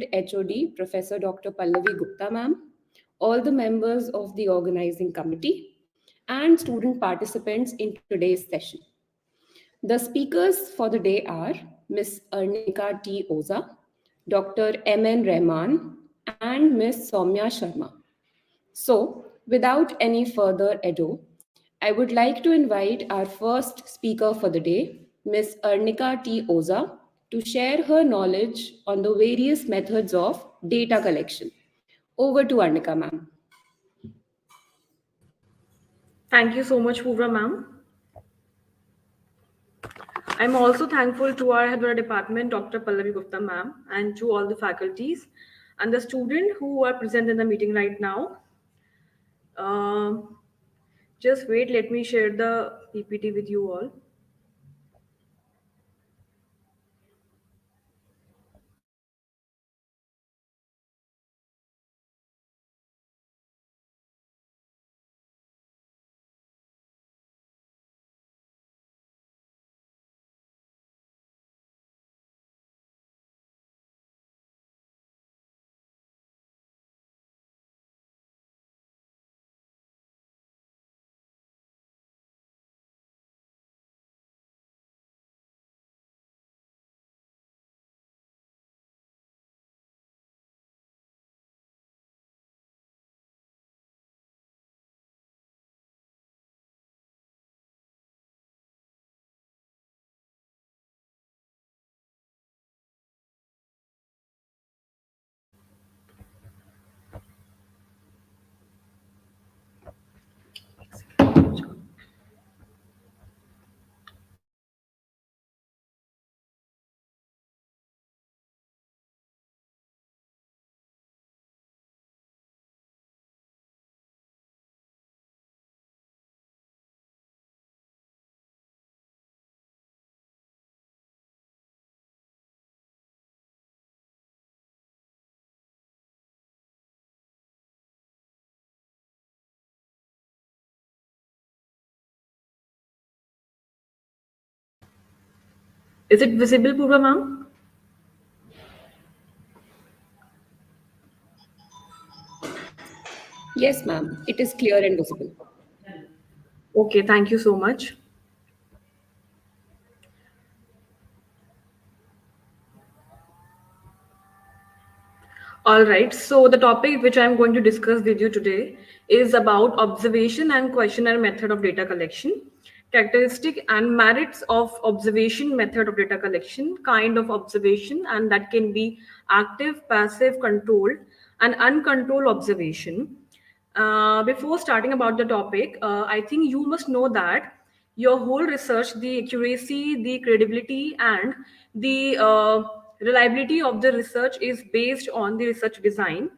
respected HOD, Professor Dr. Pallavi Gupta ma'am, all the members of the organizing committee, and student participants in today's session. The speakers for the day are Ms. Arnika T. Oza, Dr. M.N. Rahman, and Ms. Soumya Sharma. So, without any further ado, I would like to invite our first speaker for the day, Ms. Arnika T. Oza, to share her knowledge on the various methods of data collection. Over to Arnika, ma'am. Thank you so much, Purva ma'am. I'm also thankful to our head of our department, Dr. Pallavi Gupta ma'am, and to all the faculties and the students who are present in the meeting right now. Just wait, let me share the PPT with you all. Is it visible, Purva ma'am? Yes, ma'am. It is clear and visible. Okay, thank you so much. All right, so the topic which I'm going to discuss with you today is about observation and questionnaire method of data collection, characteristic and merits of observation method of data collection, kind of observation, and that can be active, passive, controlled, and uncontrolled observation. Before starting about the topic, I think you must know that your whole research, the accuracy, the credibility, and the reliability of the research is based on the research design.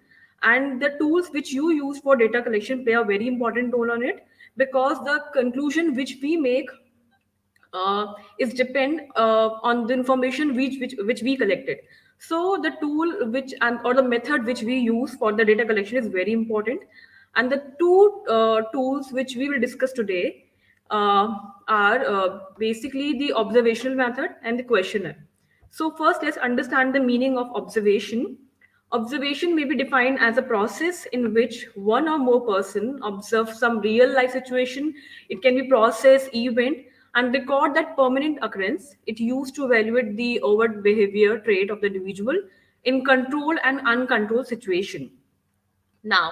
And the tools which you use for data collection play a very important role on it, because the conclusion which we make is depend on the information which we collected. So the tool which and or the method which we use for the data collection is very important. And the two tools which we will discuss today are basically the observational method and the questionnaire. So first, let's understand the meaning of observation. Observation may be defined as a process in which one or more person observe some real life situation. It can be process, event, and record that permanent occurrence. It used to evaluate the overt behavior trait of the individual in controlled and uncontrolled situation. Now,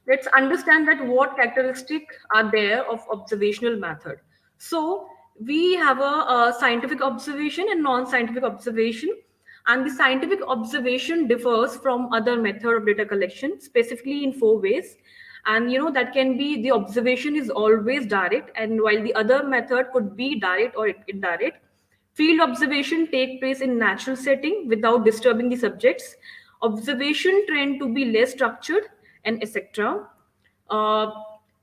let's understand that what characteristics are there of observational method. So we have a scientific observation and non-scientific observation, and the scientific observation differs from other method of data collection specifically in four ways. And that can be the observation is always direct, and while the other method could be direct or indirect. Field observation take place in natural setting without disturbing the subjects. Observation tend to be less structured and etc. Uh,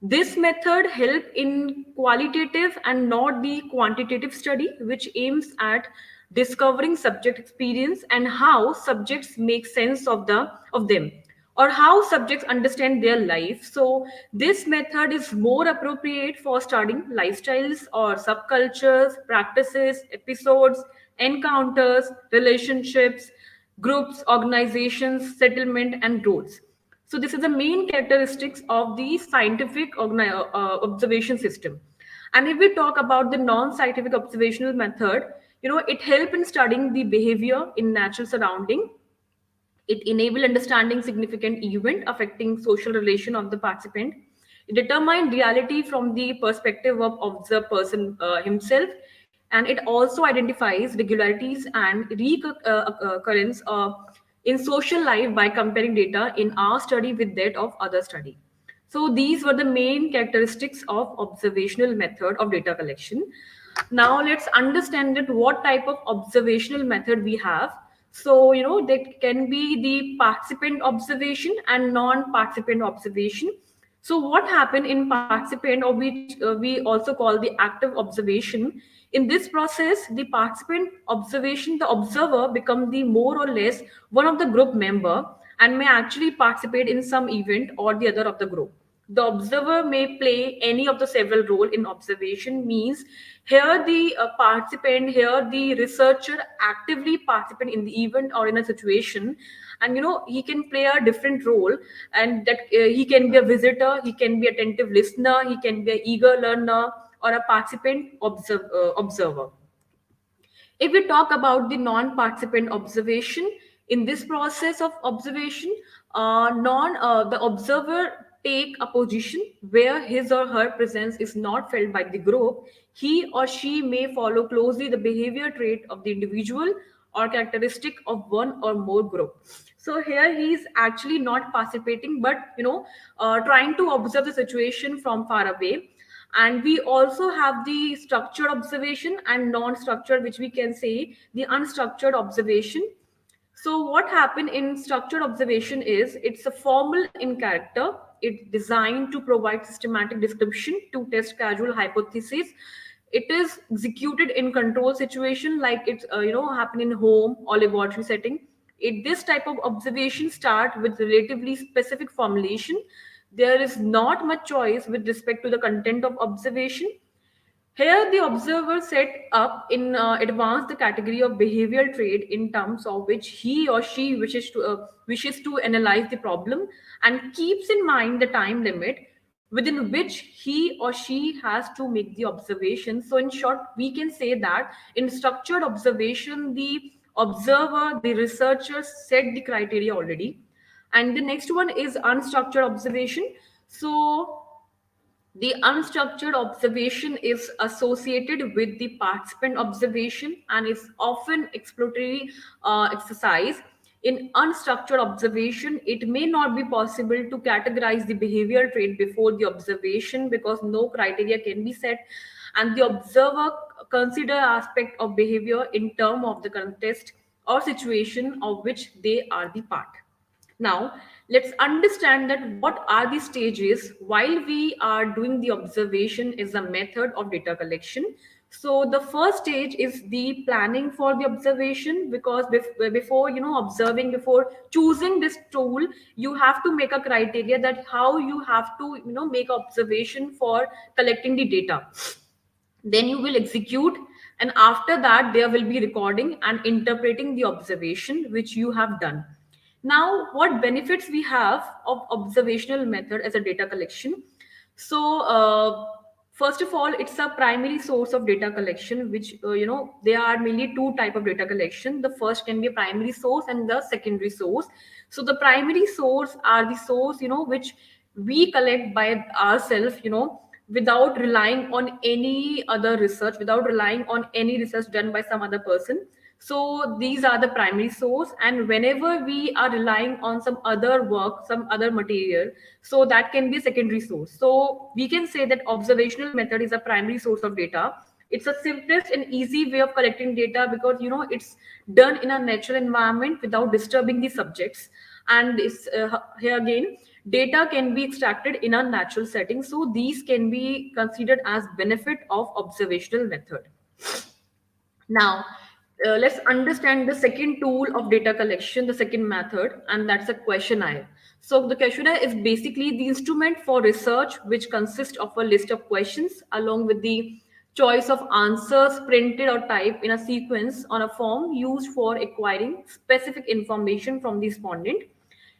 this method help in qualitative and not the quantitative study, which aims at discovering subject experience and how subjects make sense of them, or how subjects understand their life. So this method is more appropriate for studying lifestyles or subcultures, practices, episodes, encounters, relationships, groups, organizations, settlement, and roles. So this is the main characteristics of the scientific observation system. And if we talk about the non-scientific observational method, it help in studying the behavior in natural surrounding. It enable understanding significant event affecting social relation of the participant. It determine reality from the perspective of observed person himself, and it also identifies regularities and recurrence in social life by comparing data in our study with that of other study. So these were the main characteristics of observational method of data collection. Now let's understand that what type of observational method we have. So, there can be the participant observation and non-participant observation. So what happened in participant, or which we also call the active observation, in this process, the participant observation, the observer become the more or less one of the group member and may actually participate in some event or the other of the group. The observer may play any of the several role in observation, means here the participant, here the researcher actively participate in the event or in a situation, and he can play a different role, and that he can be a visitor, he can be attentive listener, he can be an eager learner, or a participant observer. If we talk about the non-participant observation, in this process of observation, non the observer take a position where his or her presence is not felt by the group. He or she may follow closely the behavior trait of the individual or characteristic of one or more group. So here he is actually not participating, but trying to observe the situation from far away. And we also have the structured observation and non-structured, which we can say the unstructured observation. So what happened in structured observation is it's a formal in character. It's designed to provide systematic description to test casual hypotheses. It is executed in control situation, like it's happen in home or laboratory setting. This type of observation start with relatively specific formulation. There is not much choice with respect to the content of observation. Here, the observer set up in advance the category of behavioral trait in terms of which he or she wishes to analyze the problem, and keeps in mind the time limit within which he or she has to make the observation. So, in short, we can say that in structured observation, the observer, the researcher set the criteria already. And the next one is unstructured observation. So the unstructured observation is associated with the participant observation and is often exploratory exercise. In unstructured observation, it may not be possible to categorize the behavioral trait before the observation because no criteria can be set, and the observer consider aspect of behavior in term of the context or situation of which they are the part. Now, let's understand that what are the stages while we are doing the observation is a method of data collection. So the first stage is the planning for the observation, because before observing, before choosing this tool, you have to make a criteria that how you have to make observation for collecting the data. Then you will execute, and after that there will be recording and interpreting the observation which you have done. Now, what benefits we have of observational method as a data collection? So, first of all, it's a primary source of data collection, which there are mainly two type of data collection. The first can be a primary source and the secondary source. So, the primary source are the source which we collect by ourselves, without relying on any other research, without relying on any research done by some other person. So these are the primary source, and whenever we are relying on some other work, some other material, so that can be a secondary source. So we can say that observational method is a primary source of data. It's a simplest and easy way of collecting data because it's done in a natural environment without disturbing the subjects. And it's here again, data can be extracted in a natural setting. So these can be considered as benefit of observational method. Now, let's understand the second tool of data collection, the second method, and that's a questionnaire. So the questionnaire is basically the instrument for research, which consists of a list of questions along with the choice of answers printed or typed in a sequence on a form used for acquiring specific information from the respondent.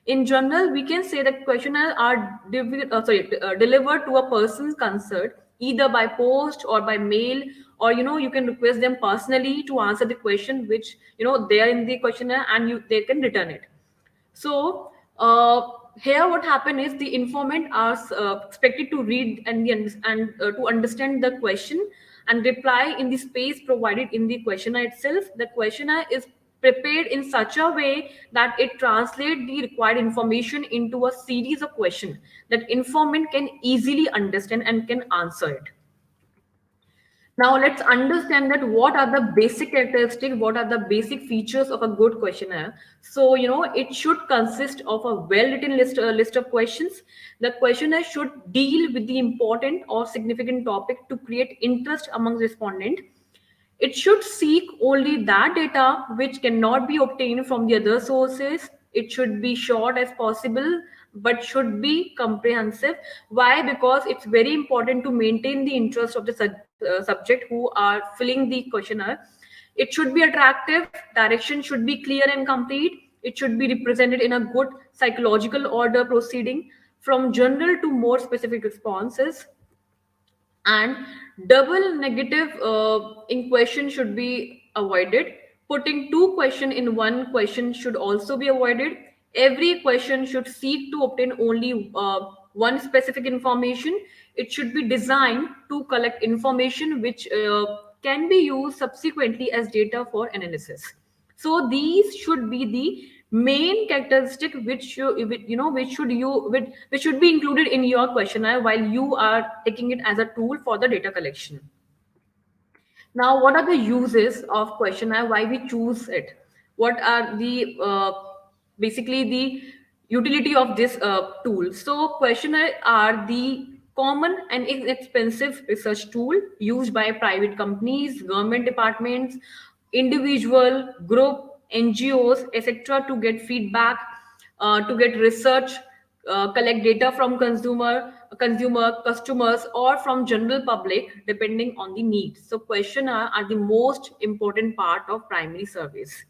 In general, we can say that questionnaires are delivered to a person's concert either by post or by mail, or you can request them personally to answer the question which they are in the questionnaire, and they can return it. So here, what happened is the informant are expected to read and to understand the question and reply in the space provided in the questionnaire itself. The questionnaire is prepared in such a way that it translates the required information into a series of questions that informant can easily understand and can answer it. Now let's understand that what are the basic characteristics, what are the basic features of a good questionnaire. So it should consist of a well-written list of questions. The questionnaire should deal with the important or significant topic to create interest among respondents. It should seek only that data which cannot be obtained from the other sources. It should be short as possible, but should be comprehensive. Why? Because it's very important to maintain the interest of the subject who are filling the questionnaire. It should be attractive, direction should be clear and complete. It should be represented in a good psychological order proceeding from general to more specific responses, and double negative in question should be avoided. Putting two questions in one question should also be avoided. Every question should seek to obtain only one specific information. It should be designed to collect information which can be used subsequently as data for analysis. So these should be the main characteristic which should be included in your questionnaire while you are taking it as a tool for the data collection. Now, what are the uses of questionnaire? Why we choose it? What are the basically the utility of this tool? So, questionnaire are the common and inexpensive research tool used by private companies, government departments, individual, group, NGOs, etc. to get feedback, to get research, collect data from customers, or from general public, depending on the needs. So questionnaire are the most important part of primary surveys.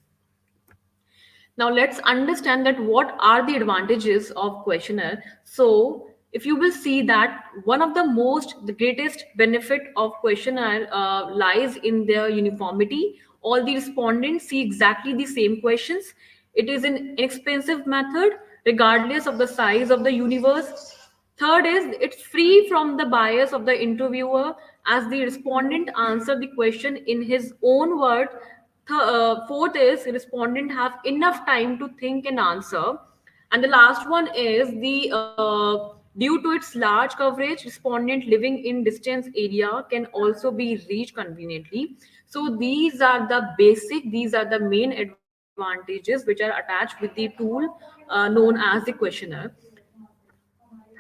Now let's understand that what are the advantages of questionnaire. So if you will see that one of the greatest benefit of questionnaire lies in their uniformity. All the respondents see exactly the same questions. It is an inexpensive method regardless of the size of the universe. Third is it's free from the bias of the interviewer as the respondent answer the question in his own word. Fourth is respondent have enough time to think and answer. And the last one is the due to its large coverage, respondent living in distance area can also be reached conveniently. So these are the main advantages which are attached with the tool known as the questionnaire.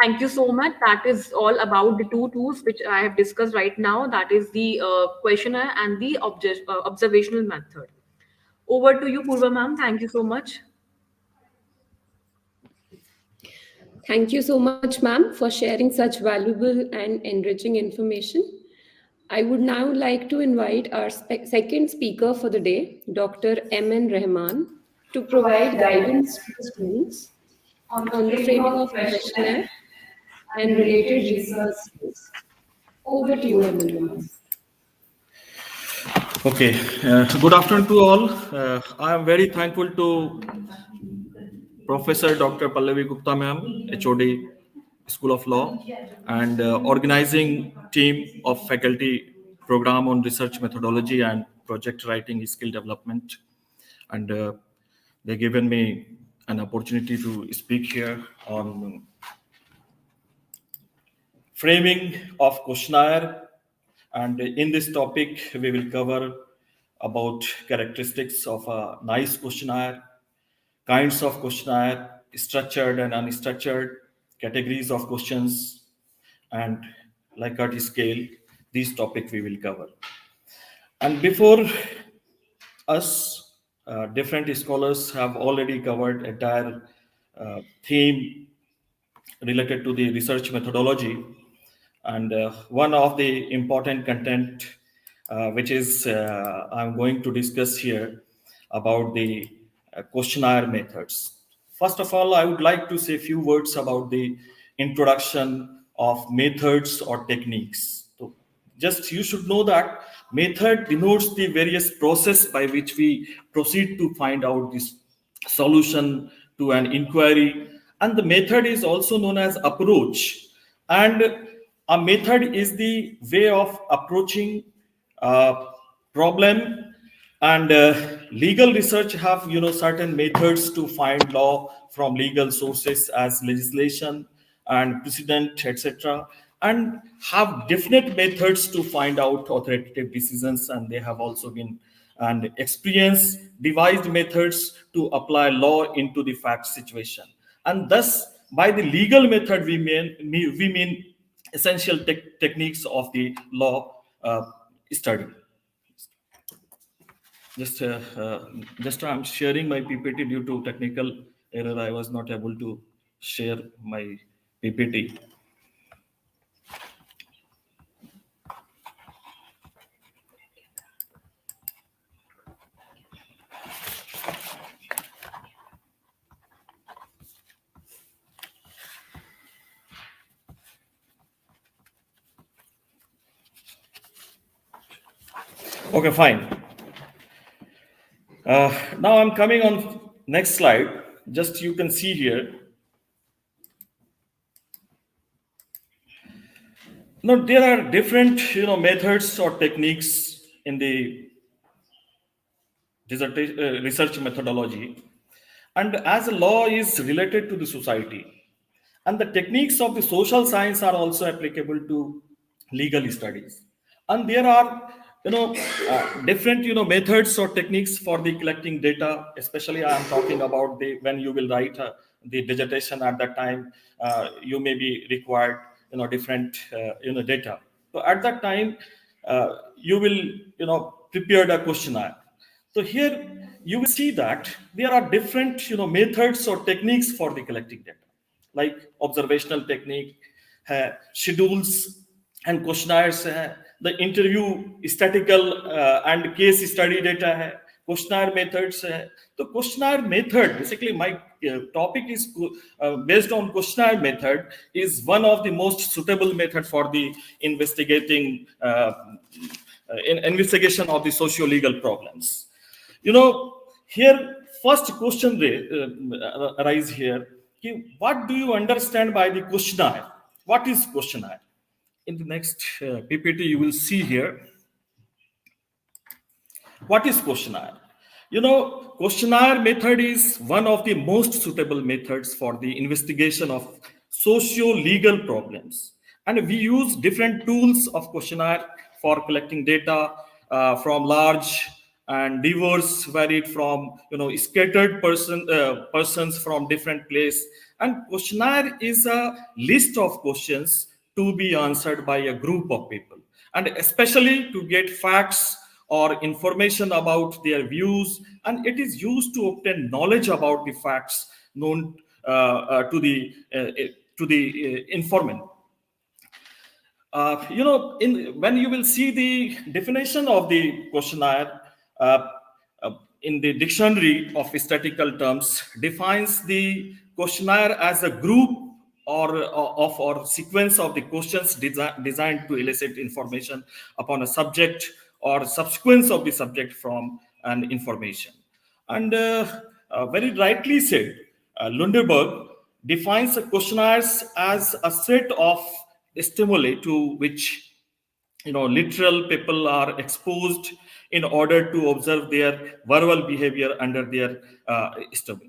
Thank you so much. That is all about the two tools which I have discussed right now. That is the questionnaire and the observational method. Over to you, Purva ma'am. Thank you so much. Thank you so much, ma'am, for sharing such valuable and enriching information. I would now like to invite our second speaker for the day, Dr. M.N. Rahman, to provide guidance to the students on the framing of questionnaire and related research skills. Over to you, M.N. Rahman. Okay, good afternoon to all. I am very thankful to Professor Dr. Pallavi Gupta ma'am, HOD, School of Law, and organizing team of faculty program on research methodology and project writing skill development. And they given me an opportunity to speak here on framing of questionnaire. And in this topic, we will cover about characteristics of a nice questionnaire, kinds of questionnaire, structured and unstructured, categories of questions, and Likert Scale. These topics we will cover. And before us, different scholars have already covered entire theme related to the research methodology. And one of the important content which is I'm going to discuss here about the questionnaire methods. First of all, I would like to say a few words about the introduction of methods or techniques. So just you should know that method denotes the various process by which we proceed to find out this solution to an inquiry, and the method is also known as approach. And a method is the way of approaching a problem. And legal research have certain methods to find law from legal sources as legislation and precedent, etc., and have definite methods to find out authoritative decisions. And they have also been and experience devised methods to apply law into the fact situation. And thus by the legal method we mean essential techniques of the law study. Just, I'm sharing my PPT due to technical error. I was not able to share my PPT. Okay, fine. Now I'm coming on next slide. Just you can see here. Now there are different methods or techniques in the research methodology, and as a law is related to the society, and the techniques of the social science are also applicable to legal studies. And there are different methods or techniques for the collecting data. Especially I am talking about the when you will write the dissertation. At that time you may be required different data. So at that time you will prepare a questionnaire. So here you will see that there are different methods or techniques for the collecting data, like observational technique, schedules and questionnaires, the interview statistical and case study data, questionnaire methods. The questionnaire method, basically my topic is based on questionnaire method, is one of the most suitable method for the investigating investigation of the socio-legal problems. Here first question arise here. What do you understand by the questionnaire? What is questionnaire? In the next PPT, you will see here. What is questionnaire? Questionnaire method is one of the most suitable methods for the investigation of socio-legal problems. And we use different tools of questionnaire for collecting data from large and diverse, varied from scattered persons from different place. And questionnaire is a list of questions to be answered by a group of people, and especially to get facts or information about their views, and it is used to obtain knowledge about the facts known to the informant. When you will see the definition of the questionnaire uh, in the dictionary of statistical terms, defines the questionnaire as a group or sequence of the questions designed to elicit information upon a subject or subsequence of the subject from an information. And very rightly said, Lundeberg defines a questionnaires as a set of stimuli to which literal people are exposed in order to observe their verbal behavior under their stimuli.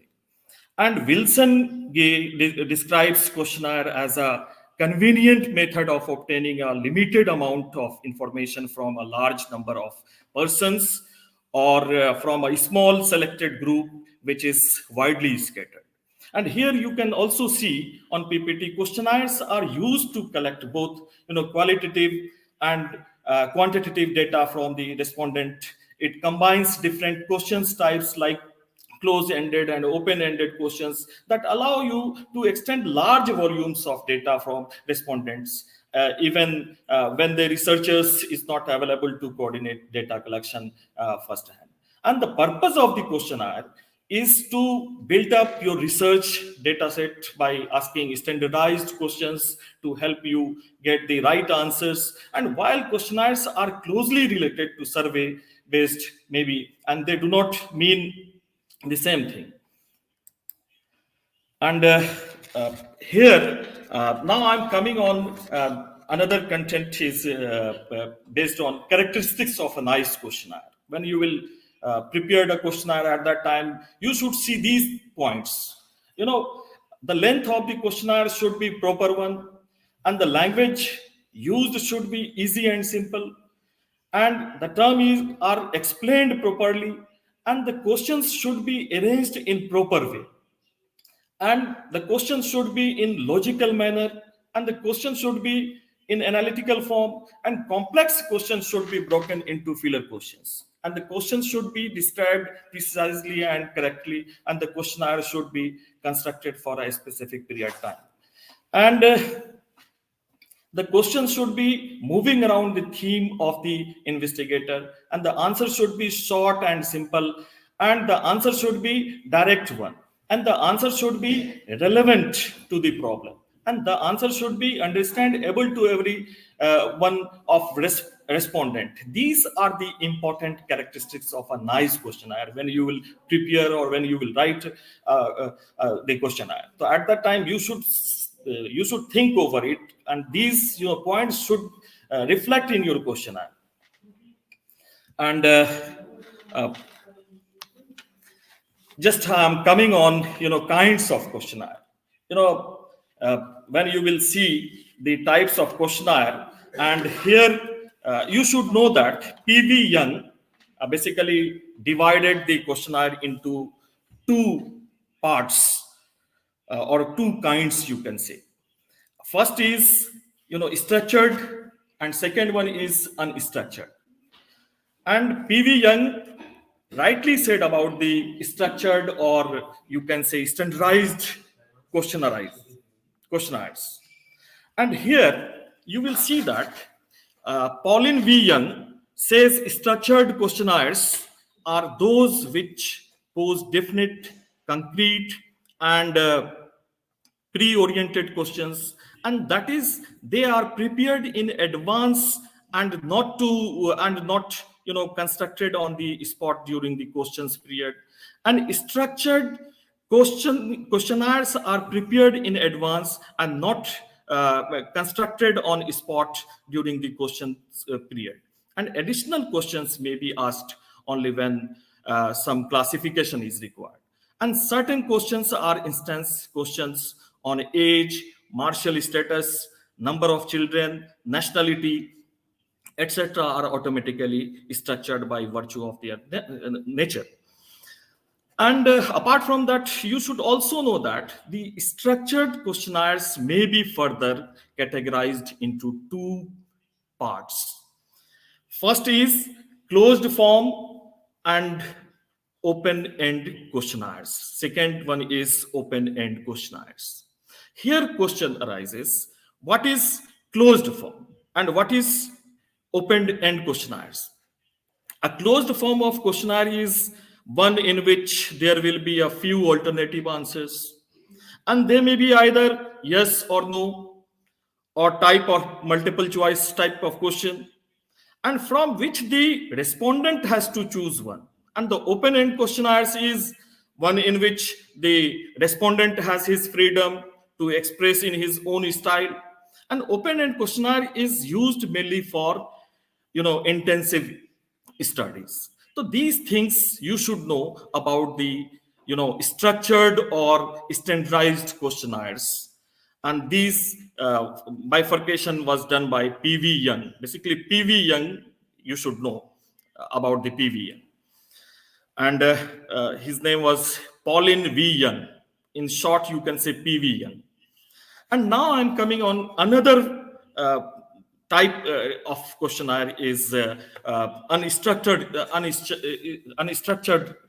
And Wilson describes questionnaire as a convenient method of obtaining a limited amount of information from a large number of persons, or from a small selected group which is widely scattered. And here you can also see on PPT, questionnaires are used to collect both qualitative and quantitative data from the respondent. It combines different questions types like close-ended and open-ended questions that allow you to extend large volumes of data from respondents. even when the researchers is not available to coordinate data collection firsthand. And the purpose of the questionnaire is to build up your research data set by asking standardized questions to help you get the right answers. And while questionnaires are closely related to survey based, maybe, and they do not mean the same thing. And here, now I'm coming on another content is based on characteristics of a nice questionnaire. When you will prepare the questionnaire at that time, you should see these points. You know, the length of the questionnaire should be proper one, and the language used should be easy and simple, and the terms are explained properly, and the questions should be arranged in proper way, and the question should be in logical manner, and the question should be in analytical form, and complex questions should be broken into filler questions, and the questions should be described precisely and correctly, and the questionnaire should be constructed for a specific period of time, and the question should be moving around the theme of the investigator, and the answer should be short and simple, and the answer should be direct one, and the answer should be relevant to the problem, and the answer should be understandable to every one of respondent. These are the important characteristics of a nice questionnaire when you will prepare or when you will write the questionnaire. So at that time you should think over it, and these points should reflect in your questionnaire. And just coming on kinds of questionnaire. When you will see the types of questionnaire, and here you should know that P.V. Young basically divided the questionnaire into two parts or two kinds, you can say. First is structured, and second one is unstructured. And P.V. Young rightly said about the structured, or you can say standardized questionnaires. And here you will see that Pauline V. Young says structured questionnaires are those which pose definite, concrete, and pre-oriented questions, and that is they are prepared in advance and not constructed on the spot during the questions period. And structured questionnaires are prepared in advance and not constructed on spot during the questions period, and additional questions may be asked only when some classification is required. And certain questions are instance questions on age, marital status, number of children, nationality, etc. are automatically structured by virtue of their nature. And apart from that, you should also know that the structured questionnaires may be further categorized into two parts. First is closed form and open-end questionnaires. Second one is open-end questionnaires. Here question arises, what is closed form and what is open-end questionnaires? A closed form of questionnaire is one in which there will be a few alternative answers, and they may be either yes or no, or type of multiple choice type of question, and from which the respondent has to choose one. And the open-end questionnaires is one in which the respondent has his freedom to express in his own style. An open-end questionnaire is used mainly for intensive studies. So these things you should know about the structured or standardized questionnaires. And these bifurcation was done by P.V. Young. Basically, P.V. Young, you should know about the P.V. Young. And his name was Pauline V. Young. In short, you can say P.V. Young. And now I'm coming on another type of questionnaire is unstructured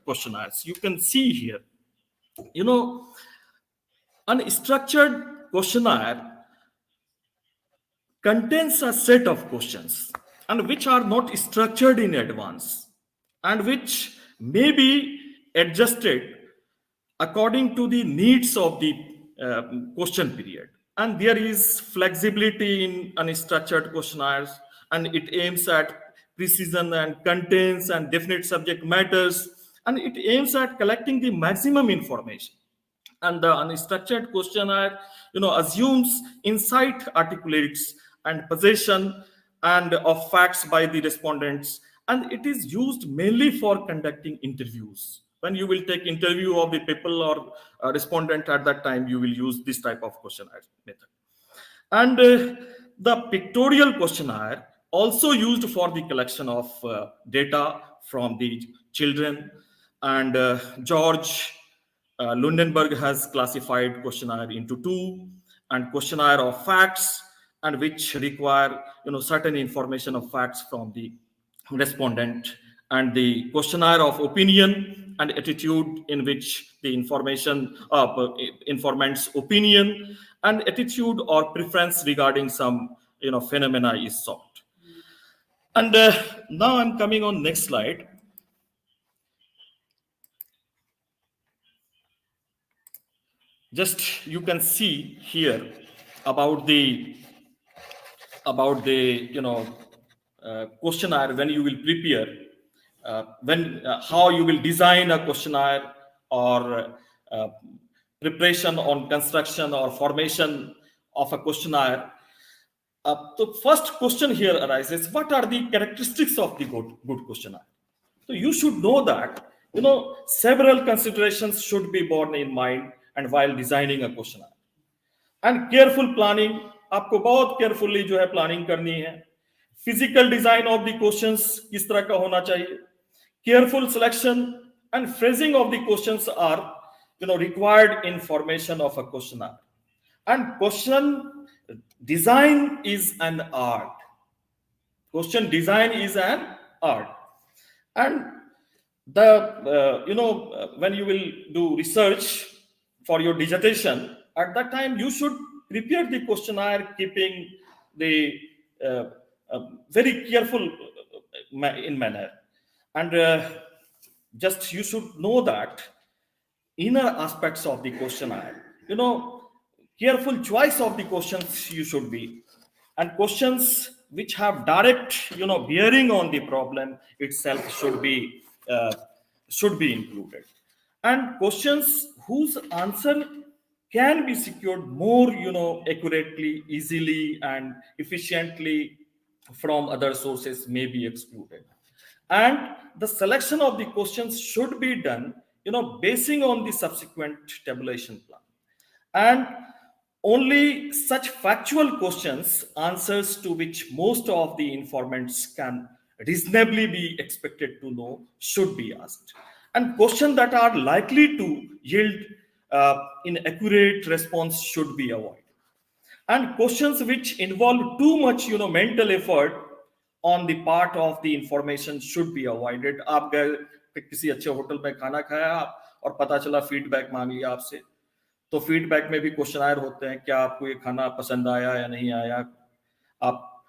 questionnaires. You can see here, unstructured questionnaire contains a set of questions and which are not structured in advance and which may be adjusted according to the needs of the question period. And there is flexibility in unstructured questionnaires, and it aims at precision and contents and definite subject matters, and it aims at collecting the maximum information. And the unstructured questionnaire, assumes insight, articulates and possession and of facts by the respondents, and it is used mainly for conducting interviews. When you will take interview of the people or respondent, at that time you will use this type of questionnaire method. And the pictorial questionnaire also used for the collection of data from the children. And George Lundenberg has classified questionnaire into two, and questionnaire of facts, and which require certain information of facts from the respondent, and the questionnaire of opinion and attitude, in which the informant's opinion and attitude or preference regarding some phenomena is sought. And now I'm coming on next slide. Just you can see here about the questionnaire when you will prepare, how you will design a questionnaire, or preparation on construction or formation of a questionnaire. The first question here arises: what are the characteristics of the good questionnaire? So you should know that several considerations should be borne in mind and while designing a questionnaire. And careful planning, आपको बहुत carefully जो है planning करनी है. Physical design of the questions किस तरह का होना चाहिए. Careful selection and phrasing of the questions are required in formation of a questionnaire. And question design is an art. Question design is an art. And the when you will do research for your dissertation, at that time you should prepare the questionnaire keeping the very careful in manner. And just you should know that inner aspects of the questionnaire, careful choice of the questions you should be, and questions which have direct bearing on the problem itself should be included, and questions whose answer can be secured more accurately, easily and efficiently from other sources may be excluded. And the selection of the questions should be done basing on the subsequent tabulation plan, and only such factual questions, answers to which most of the informants can reasonably be expected to know, should be asked. And questions that are likely to yield inaccurate response should be avoided. And questions which involve too much mental effort on the part of the information should be avoided. आप गए किसी अच्छे hotel में खाना खाया और पता चला फीडबैक मांग लिया आपसे, तो फीडबैक में भी क्वेश्चनायर होते हैं, क्या आपको ये खाना पसंद आया या नहीं आया. आप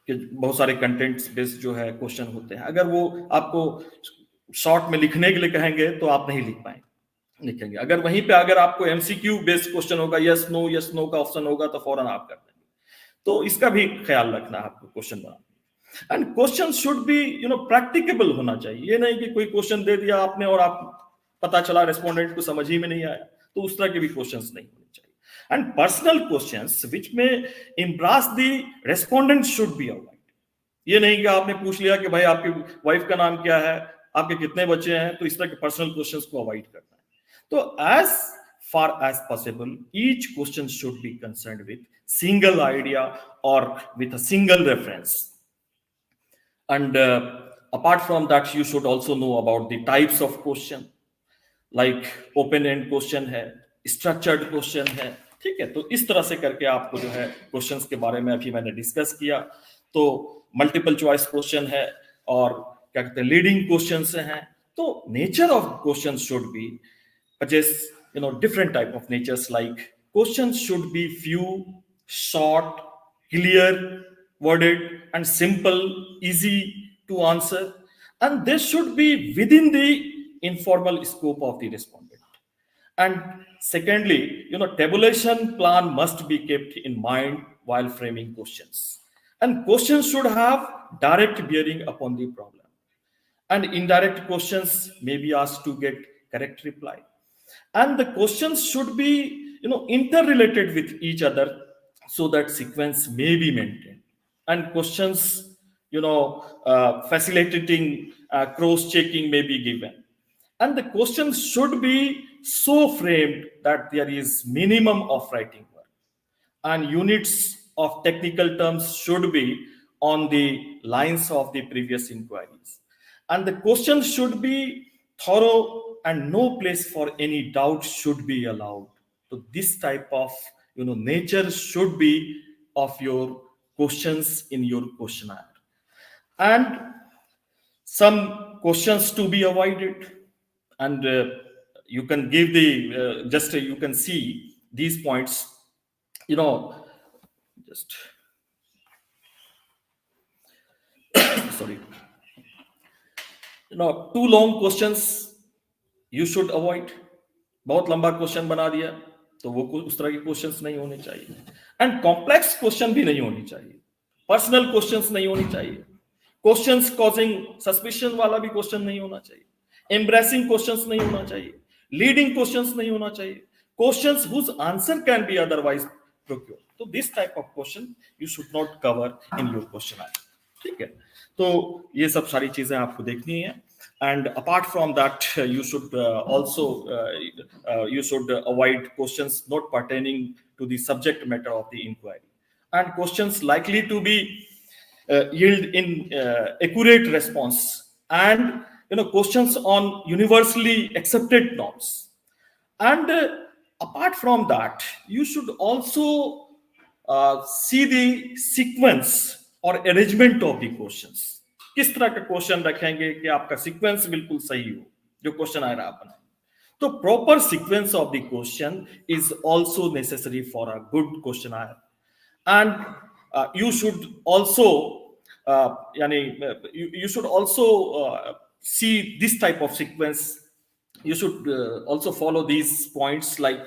के बहुत सारे कंटेंट्स बेस्ड जो है क्वेश्चन होते हैं. अगर वो आपको शॉर्ट में लिखने के लिए कहेंगे तो आप नहीं लिखेंगे. अगर वहीं पे अगर आपको एमसीक्यू बेस्ड क्वेश्चन होगा, यस नो का ऑप्शन होगा, तो फौरन आप कर देंगे. तो इसका भी ख्याल रखना है आपको क्वेश्चन बनाने. And question should be practicable होना चाहिए. ये नहीं कि कोई क्वेश्चन दे दिया आपने और आप पता चला रेस्पोंडेंट को समझ ही में नहीं आया, तो उस तरह के भी क्वेश्चंस नहीं होने चाहिए. And personal questions which may embarrass the respondent should be avoid. ये नहीं कि आपने पूछ लिया कि भाई आपकी वाइफ का नाम क्या है, आपके कितने बच्चे हैं, तो इस तरह के पर्सनल क्वेश्चंस को अवॉइड करना है. तो as far as possible, each question should be concerned with single idea or with a single reference. And apart from that, you should also know about the types of question, like open-end question है, structured question है. ठीक है, तो इस तरह से करके आपको जो है क्वेश्चंस के बारे में अभी मैंने डिस्कस किया. तो मल्टीपल चॉइस क्वेश्चन है और क्या कहते हैं लीडिंग क्वेश्चंस हैं. तो nature of question should be just different type of natures, like questions should be few, short, clear worded and simple, easy to answer, and they should be within the informal scope of the respondent. And secondly, tabulation plan must be kept in mind while framing questions. And questions should have direct bearing upon the problem. And indirect questions may be asked to get correct reply. And the questions should be, interrelated with each other so that sequence may be maintained. And questions, facilitating cross-checking may be given. And the questions should be so framed that there is minimum of writing work, and units of technical terms should be on the lines of the previous inquiries, and the questions should be thorough and no place for any doubt should be allowed. So this type of nature should be of your questions in your questionnaire. And some questions to be avoided, and you can give the you can see these points, just sorry, too long questions you should avoid. बहुत लंबा question बना दिया तो वो उस तरह के questions नहीं होने चाहिए, एंड कॉम्प्लेक्स क्वेश्चन भी नहीं होनी चाहिए, पर्सनल क्वेश्चंस नहीं होनी चाहिए, क्वेश्चंस कॉजिंग सस्पिशन वाला भी क्वेश्चन नहीं होना चाहिए, एम्ब्रेसिंग क्वेश्चंस नहीं होना चाहिए, लीडिंग क्वेश्चंस नहीं होना चाहिए, questions whose answer can be otherwise procured. तो this type of question you should not cover in your questionnaire. ठीक है, तो ये सब सारी चीजें आपको देखनी है. And apart from that, you should also avoid questions not pertaining to the subject matter of the inquiry, and questions likely to be yield in accurate response, and questions on universally accepted norms. And apart from that, you should also see the sequence or arrangement of the questions. किस तरह का question रखेंगे कि आपका sequence बिल्कुल सही हो जो क्वेश्चन आया आप बनाए. तो proper sequence of the question is also necessary for a good questionnaire. And you should also see this type of sequence. You should also follow these points, like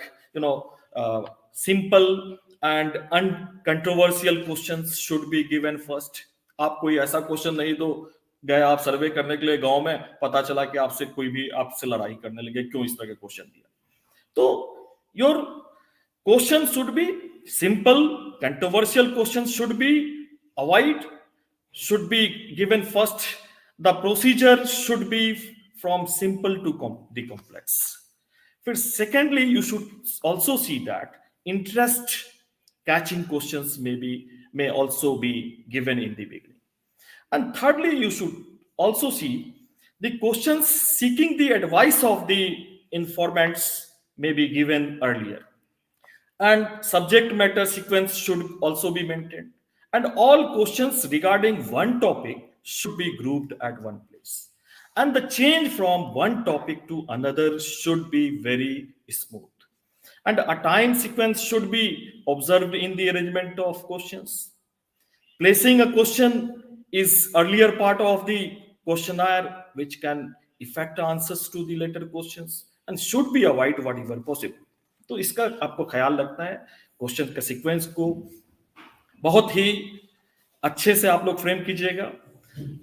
simple and uncontroversial questions should be given first. आप कोई ऐसा question नहीं दो, गए आप सर्वे करने के लिए गांव में, पता चला कि आपसे कोई भी आपसे लड़ाई करने लगे, क्यों इस तरह के क्वेश्चन दिया. तो your question should be simple, controversial question should be avoid, should be given first. The procedure should be from simple to the complex. First, secondly, you should also see that interest catching questions may also be given in the beginning. And thirdly, you should also see the questions seeking the advice of the informants may be given earlier. And subject matter sequence should also be maintained. And all questions regarding one topic should be grouped at one place. And the change from one topic to another should be very smooth. And a time sequence should be observed in the arrangement of questions. Placing a question is earlier part of the questionnaire, which can affect answers to the later questions, and should be avoided whatever possible. तो इसका आपको ख्याल रखना है. Question का sequence को बहुत ही अच्छे से आप लोग फ्रेम कीजिएगा.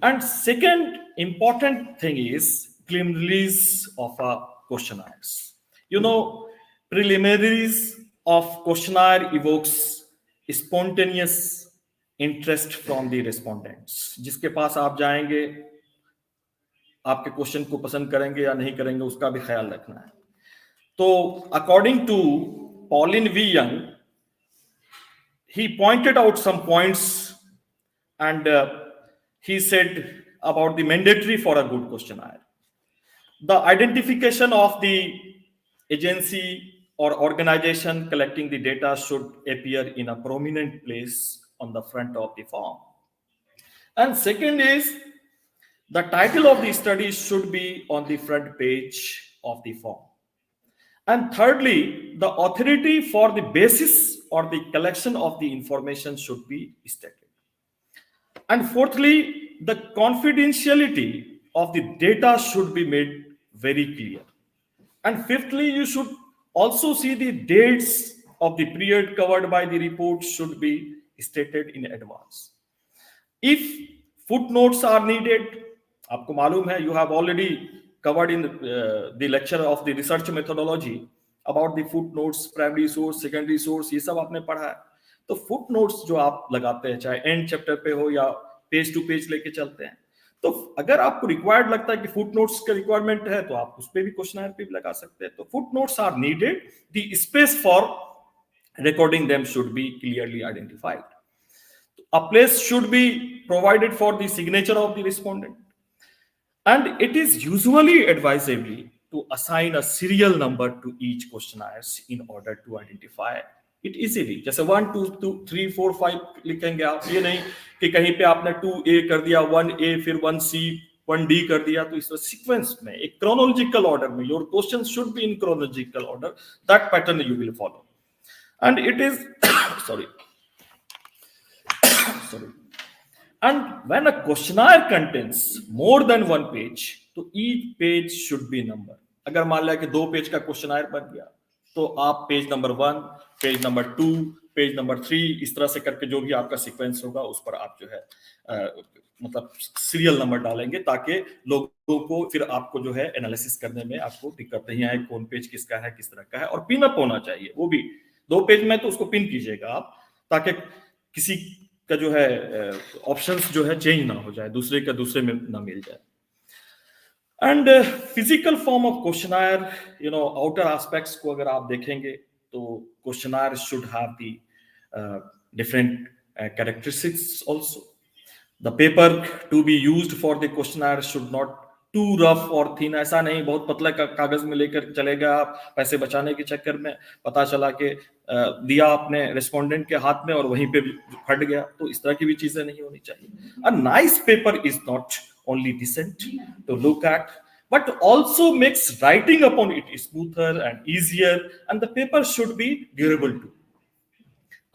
And second important thing is preliminaries of a questionnaires. Preliminaries of questionnaire evokes spontaneous interest from the respondents. जिसके पास आप जाएंगे आपके क्वेश्चन को पसंद करेंगे या नहीं करेंगे, उसका भी ख्याल रखना है. तो according to Pauline V. Young, he pointed out some points, and he said about the mandatory for a good questionnaire. The identification of the agency or organization collecting the data should appear in a prominent place on the front of the form. And second is, the title of the study should be on the front page of the form. And thirdly, the authority for the basis or the collection of the information should be stated. And fourthly, the confidentiality of the data should be made very clear. And fifthly, you should also see the dates of the period covered by the report should be stated in advance. If footnotes are needed, आपको मालूम है, you have already covered in the lecture of the research methodology about the footnotes, primary source, secondary source, ये सब आपने पढ़ा है. तो footnotes जो आप लगाते हैं, चाहे end chapter पे हो या पेज टू पेज लेके चलते हैं, तो अगर आपको रिक्वायर्ड लगता है कि फुटनोट्स का रिक्वायरमेंट है, तो आप उस पे भी क्वेश्चनर पे भी लगा सकते हैं. तो footnotes are needed, the space for recording them should be clearly identified. A place should be provided for the signature of the respondent, and it is usually advisable to assign a serial number to each questionnaire in order to identify it easily. जैसे 1 2 2 3 4 5 लिखेंगे आप, ये नहीं कि कहीं पे आपने 2A कर दिया, 1A फिर 1C 1D कर दिया. तो इस सीक्वेंस में एक chronological order में, your questions should be in chronological order. That pattern you will follow. And it is sorry. And when a questionnaire contains more than one page, तो each page should be numbered. अगर मान लिया कि 2 page का questionnaire बन गया, तो आप page number 1, page number 2, page number 3, इस तरह से करके जो भी आपका सीक्वेंस होगा उस पर आप जो है मतलब सीरियल नंबर डालेंगे, ताकि लोगों को फिर आपको जो है एनालिसिस करने में आपको दिक्कत नहीं आए, कौन पेज किसका है, किस तरह का है. और पिन अप होना चाहिए, वो भी 2 पेज में, तो उसको पिन कीजिएगा आप, ताकि किसी का जो है ऑप्शंस जो है चेंज ना हो जाए, दूसरे का दूसरे में ना मिल जाए. And physical form of questionnaire, outer aspects को अगर आप देखेंगे तो questionnaire should have the different characteristics also. The paper to be used for the questionnaire should not too rough or thin. ऐसा नहीं बहुत पतला कागज में लेकर चलेगा आप, पैसे बचाने के चक्कर में पता चला कि दिया आपने रेस्पोंडेंट के हाथ में और वहीं पे फट गया. तो इस तरह की भी चीजें नहीं होनी चाहिए. A nice paper is not only decent to look at, but also makes writing upon it smoother and easier, and the paper should be durable too.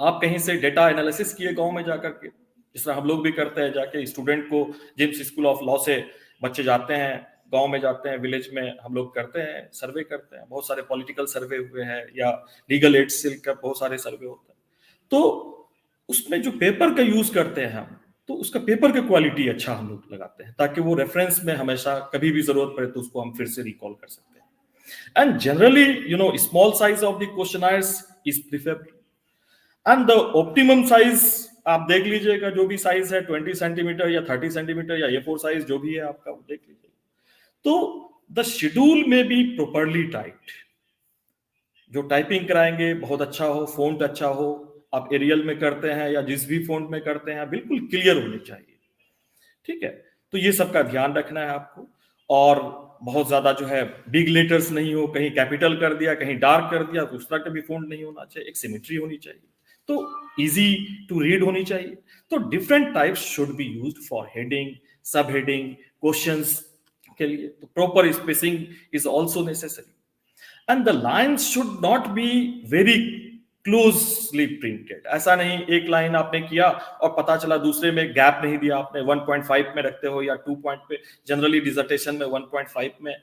आप कहीं से डेटा एनालिसिस किए गांव में जाकर के, जिस तरह हम लोग भी करते हैं, जाके स्टूडेंट को जेम्स स्कूल ऑफ लॉ से बच्चे जाते हैं, गांव में जाते हैं, विलेज में हम लोग करते हैं, सर्वे करते हैं. बहुत सारे पॉलिटिकल सर्वे हुए हैं या लीगल एड सेल का बहुत सारे सर्वे होते हैं. तो उसमें जो पेपर का यूज करते हैं हम, तो उसका पेपर का क्वालिटी अच्छा हम लोग लगाते हैं, ताकि वो रेफरेंस में हमेशा कभी भी जरूरत पड़े तो उसको हम फिर से रिकॉल कर सकते हैं. And generally small size of the questionnaires is preferable, and the optimum size आप देख लीजिएगा, जो भी साइज है 20 सेंटीमीटर या 30 सेंटीमीटर या A4 साइज जो भी है आपका, वो देख लीजिएगा. तो द शेड्यूल में बी प्रॉपरली टाइप्ड. जो टाइपिंग कराएंगे बहुत अच्छा हो, फोंट अच्छा हो, आप एरियल में करते हैं या जिस भी फोंट में करते हैं, बिल्कुल क्लियर होनी चाहिए. ठीक है, तो ये सब का ध्यान रखना है आपको. और बहुत ज्यादा जो है बिग लेटर्स नहीं हो, कहीं कैपिटल कर दिया, कहीं डार्क कर दिया, तो उस तरह का भी फोंट नहीं होना चाहिए. एक सिमेट्री होनी चाहिए, तो इजी टू रीड होनी चाहिए. तो different types should be used for heading, सब हेडिंग, क्वेश्चंस के लिए. तो proper spacing is also necessary, and the lines should not be very closely printed. ऐसा नहीं एक लाइन आपने किया और पता चला दूसरे में गैप नहीं दिया आपने, 1.5 में रखते हो या 2 पॉइंट पे. जनरली डिसर्टेशन में 1.5 में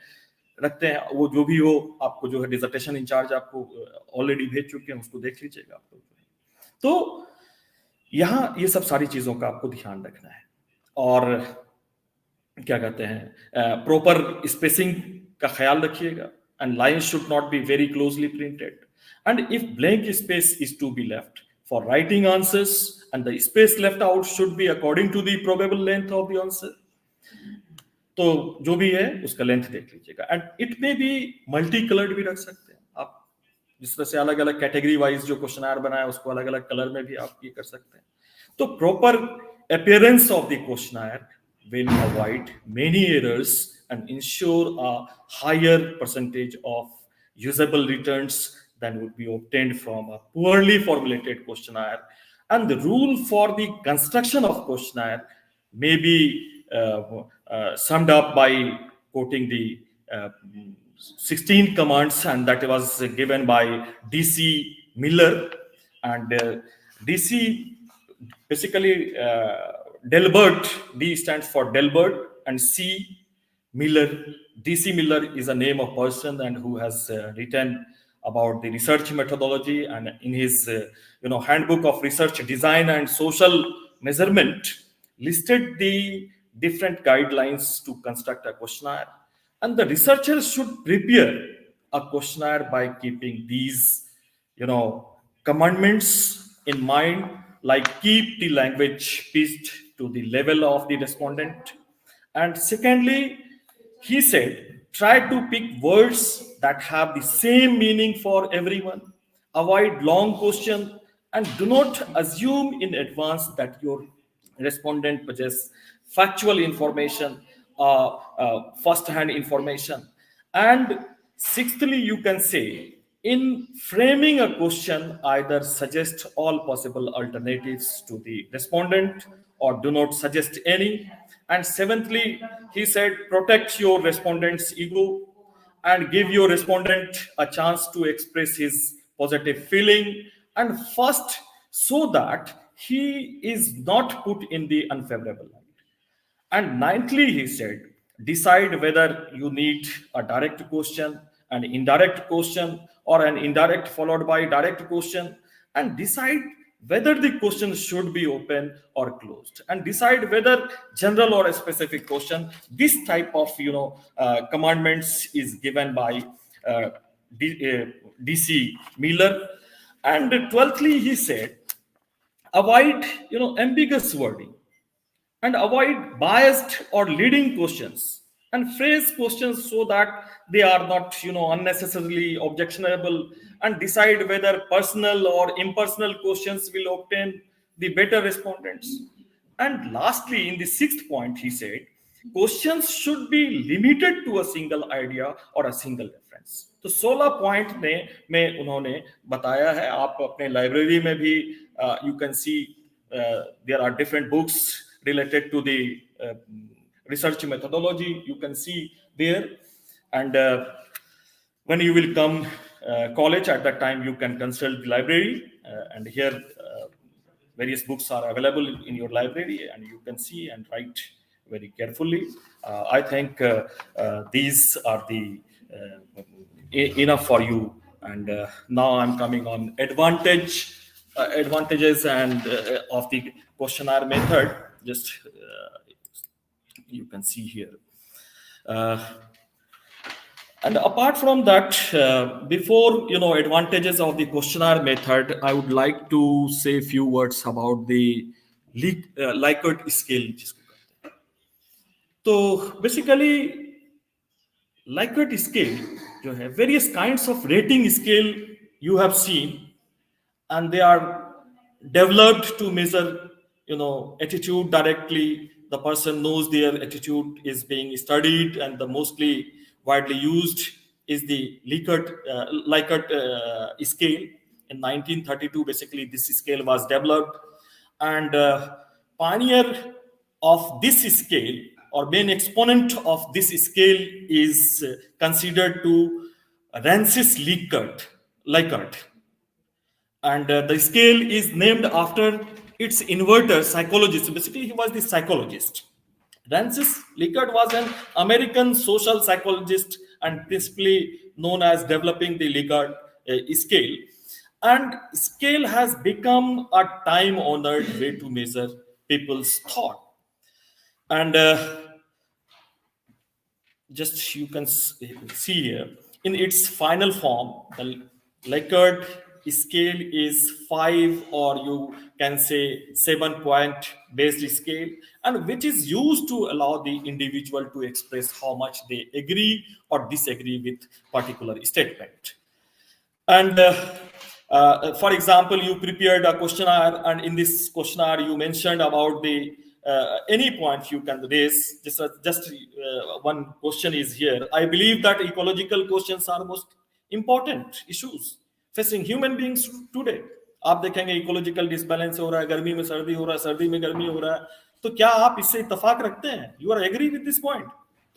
रखते हैं. वो जो भी हो, आपको जो है डिसर्टेशन इंचार्ज आपको ऑलरेडी भेज चुके हैं, उसको देख लीजिएगा आप लोग. तो यहाँ ये सब सारी चीजों का आपको ध्यान रखना है. और क्या कहते हैं, प्रॉपर स्पेसिंग का ख्याल रखिएगा, and line should not be very closely printed. And if blank space is to be left for writing answers, and the space left out should be according to the probable length of the answer. तो जो भी है उसका length देख लीजिएगा. And it में भी multi coloured भी रख सकते हैं आप, जिस तरह से अलग अलग कैटेगरी वाइज जो क्वेश्चनायर बनाया उसको अलग अलग कलर में भी आप ये कर सकते हैं. तो proper appearance of the questionnaire will avoid many errors and ensure a higher percentage of usable returns than would be obtained from a poorly formulated questionnaire. And the rule for the construction of questionnaire may be summed up by quoting the 16 commands, and that was given by D.C. Miller. and DC basically Delbert. D stands for Delbert, and C Miller. DC Miller is a name of person and who has written about the research methodology, and in his handbook of research design and social measurement listed the different guidelines to construct a questionnaire, and the researchers should prepare a questionnaire by keeping these commandments in mind, like keep the language pitched to the level of the respondent. And secondly, he said, try to pick words that have the same meaning for everyone. Avoid long questions and do not assume in advance that your respondent possess factual information, first-hand information. And sixthly, you can say, in framing a question, either suggest all possible alternatives to the respondent or do not suggest any. And seventhly, he said, protect your respondent's ego and give your respondent a chance to express his positive feeling and first, so that he is not put in the unfavorable light. And ninthly, he said, decide whether you need a direct question, an indirect question, or an indirect followed by direct question, and decide whether the question should be open or closed, and decide whether general or a specific question. This type of commandments is given by uh, DC Miller. And 12thly, he said, avoid ambiguous wording and avoid biased or leading questions, and phrase questions so that they are not unnecessarily objectionable, and decide whether personal or impersonal questions will obtain the better respondents. And lastly, in the sixth point, he said questions should be limited to a single idea or a single reference. तो 16 point में उन्होंने बताया है. आप अपने library में भी you can see there are different books related to the research methodology. You can see there. And when you will come college, at that time you can consult the library, and here various books are available in your library, and you can see and write very carefully. I think these are the enough for you. And now I'm coming on advantages and of the questionnaire method. Just you can see here. And apart from that, before advantages of the questionnaire method, I would like to say a few words about the Likert scale. So basically, Likert scale, जो है, various kinds of rating scale you have seen, and they are developed to measure attitude directly. The person knows their attitude is being studied, and the mostly widely used is the Likert scale. In 1932, basically this scale was developed, and pioneer of this scale or main exponent of this scale is considered to Francis Likert. And the scale is named after its inventor, psychologist. Basically, he was the psychologist. Francis Likert was an American social psychologist and principally known as developing the Likert scale. And scale has become a time-honored way to measure people's thought. And just you can see here, in its final form, the Likert scale is 5, or you can say 7-point based scale, and which is used to allow the individual to express how much they agree or disagree with particular statement. And for example, you prepared a questionnaire, and in this questionnaire you mentioned about the any point you can raise. Just one question is here. I believe that ecological questions are most important issues facing human beings today. आप देखेंगे ecological disbalance हो रहा है, गर्मी में सर्दी हो रहा है, सर्दी में गर्मी हो रहा है, तो क्या आप इससे इत्तेफाक रखते हैं? You are agree with this point?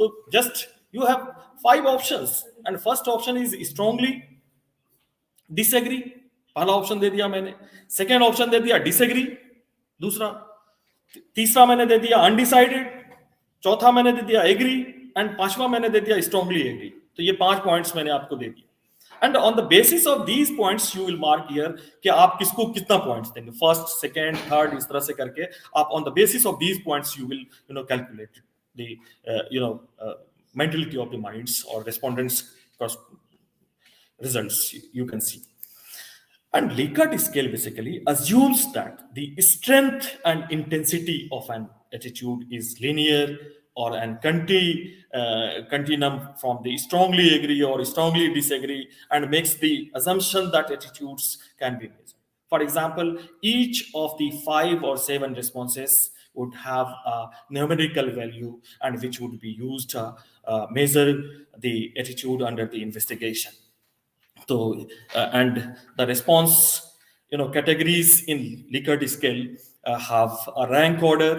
तो just you have 5 options, and first option is strongly disagree. पहला ऑप्शन दे दिया मैंने, सेकेंड ऑप्शन दे दिया डिसएग्री, दूसरा, तीसरा मैंने दे दिया अनडिसाइडेड, चौथा मैंने दे दिया एग्री, एंड पांचवा मैंने दे दिया स्ट्रांगली एग्री। तो ये 5 पॉइंट्स मैंने आपको दे दिया, and on the basis of these points you will mark here कि आप किसको कितना पॉइंट्स देंगे, फर्स्ट, सेकेंड, थर्ड, इस तरह से करके आप on the basis of these points you will calculate the mentality of the minds or respondents results you can see. And Likert scale basically assumes that the strength and intensity of an attitude is linear or an continuum from the strongly agree or strongly disagree, and makes the assumption that attitudes can be measured. For example, each of the 5 or 7 responses would have a numerical value and which would be used to measure the attitude under the investigation. So, and the response, categories in Likert scale have a rank order,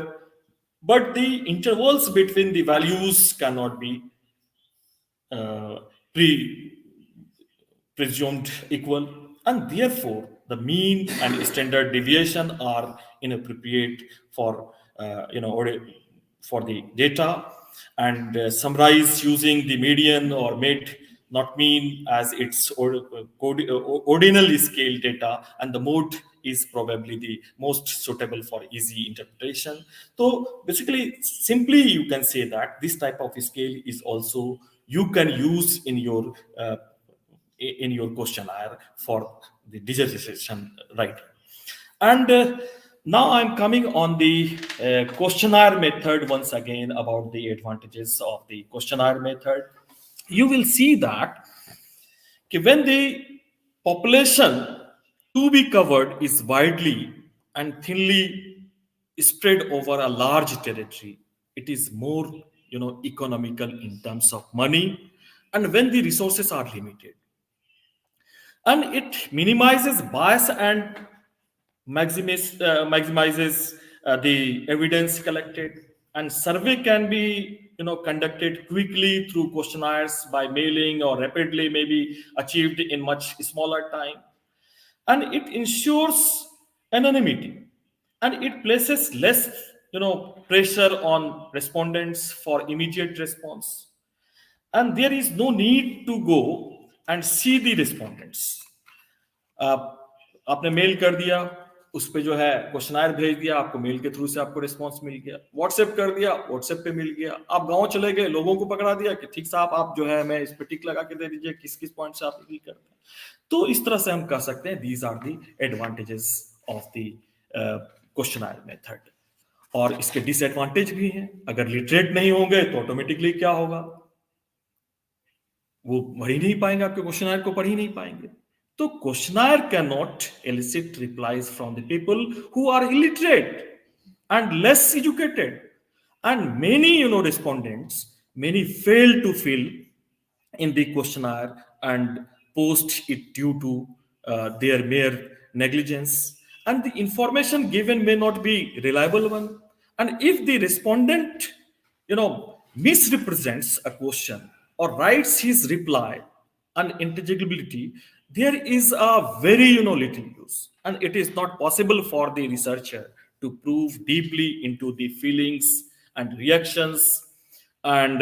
but the intervals between the values cannot be presumed equal, and therefore the mean and standard deviation are inappropriate for for the data, and summarize using the median or mid, not mean, as its ordinal scale data, and the mode is probably the most suitable for easy interpretation. So basically, simply you can say that this type of scale is also you can use in your questionnaire for the dissertation writing. And now I'm coming on the questionnaire method once again, about the advantages of the questionnaire method. You will see that when the population to be covered is widely and thinly spread over a large territory, it is more economical in terms of money, and when the resources are limited, and it minimizes bias and maximizes the evidence collected, and survey can be conducted quickly through questionnaires by mailing, or rapidly maybe achieved in much smaller time, and it ensures anonymity, and it places less pressure on respondents for immediate response, and there is no need to go and see the respondents. आपने mail कर दिया, उस पे जो है questionnaire भेज दिया, आपको मेल के थ्रू से आपको रिस्पांस मिल गया, व्हाट्सएप कर दिया, व्हाट्सएप पे मिल गया, आप गांव चले गए, लोगों को पकड़ा दिया कि ठीक साहब आप जो है मैं इस पे टिक लगा के दे दीजिए किस किस पॉइंट से आप एग्री करते हैं। तो इस तरह से हम कह सकते हैं these are the advantages of the questionnaire method. और इसके डिसएडवांटेज भी हैं, अगर लिटरेट नहीं होंगे तो ऑटोमेटिकली क्या होगा, वो पढ़ ही नहीं पाएंगे, आपके क्वेश्चनायर को पढ़ ही नहीं पाएंगे। तो questionnaire cannot elicit replies from the people who are illiterate and less educated, and many respondents, many fail to fill in the questionnaire and post it due to their mere negligence, and the information given may not be reliable one, and if the respondent misrepresents a question or writes his reply unintelligibility, there is a very little use, and it is not possible for the researcher to prove deeply into the feelings and reactions and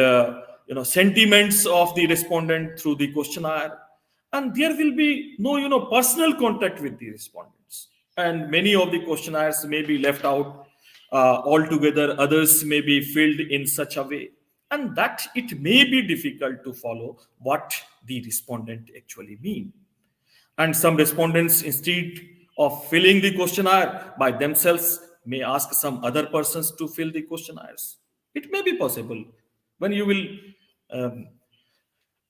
sentiments of the respondent through the questionnaire, and there will be no personal contact with the respondents, and many of the questionnaires may be left out altogether, others may be filled in such a way, and that it may be difficult to follow what the respondent actually mean. And some respondents, instead of filling the questionnaire by themselves, may ask some other persons to fill the questionnaires. It may be possible when you will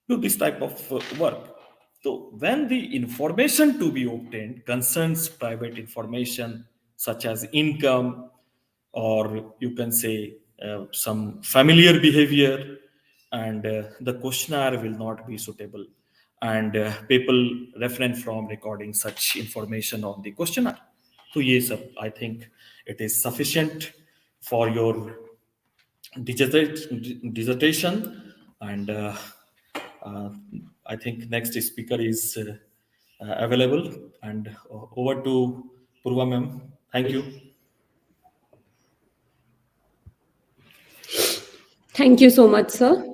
do this type of work. So when the information to be obtained concerns private information such as income, or you can say some familiar behavior, and the questionnaire will not be suitable, and people refrain from recording such information on the questionnaire. So yes, I think it is sufficient for your dissertation, and I think next speaker is available. And over to Purva ma'am. Thank you. Thank you so much, sir,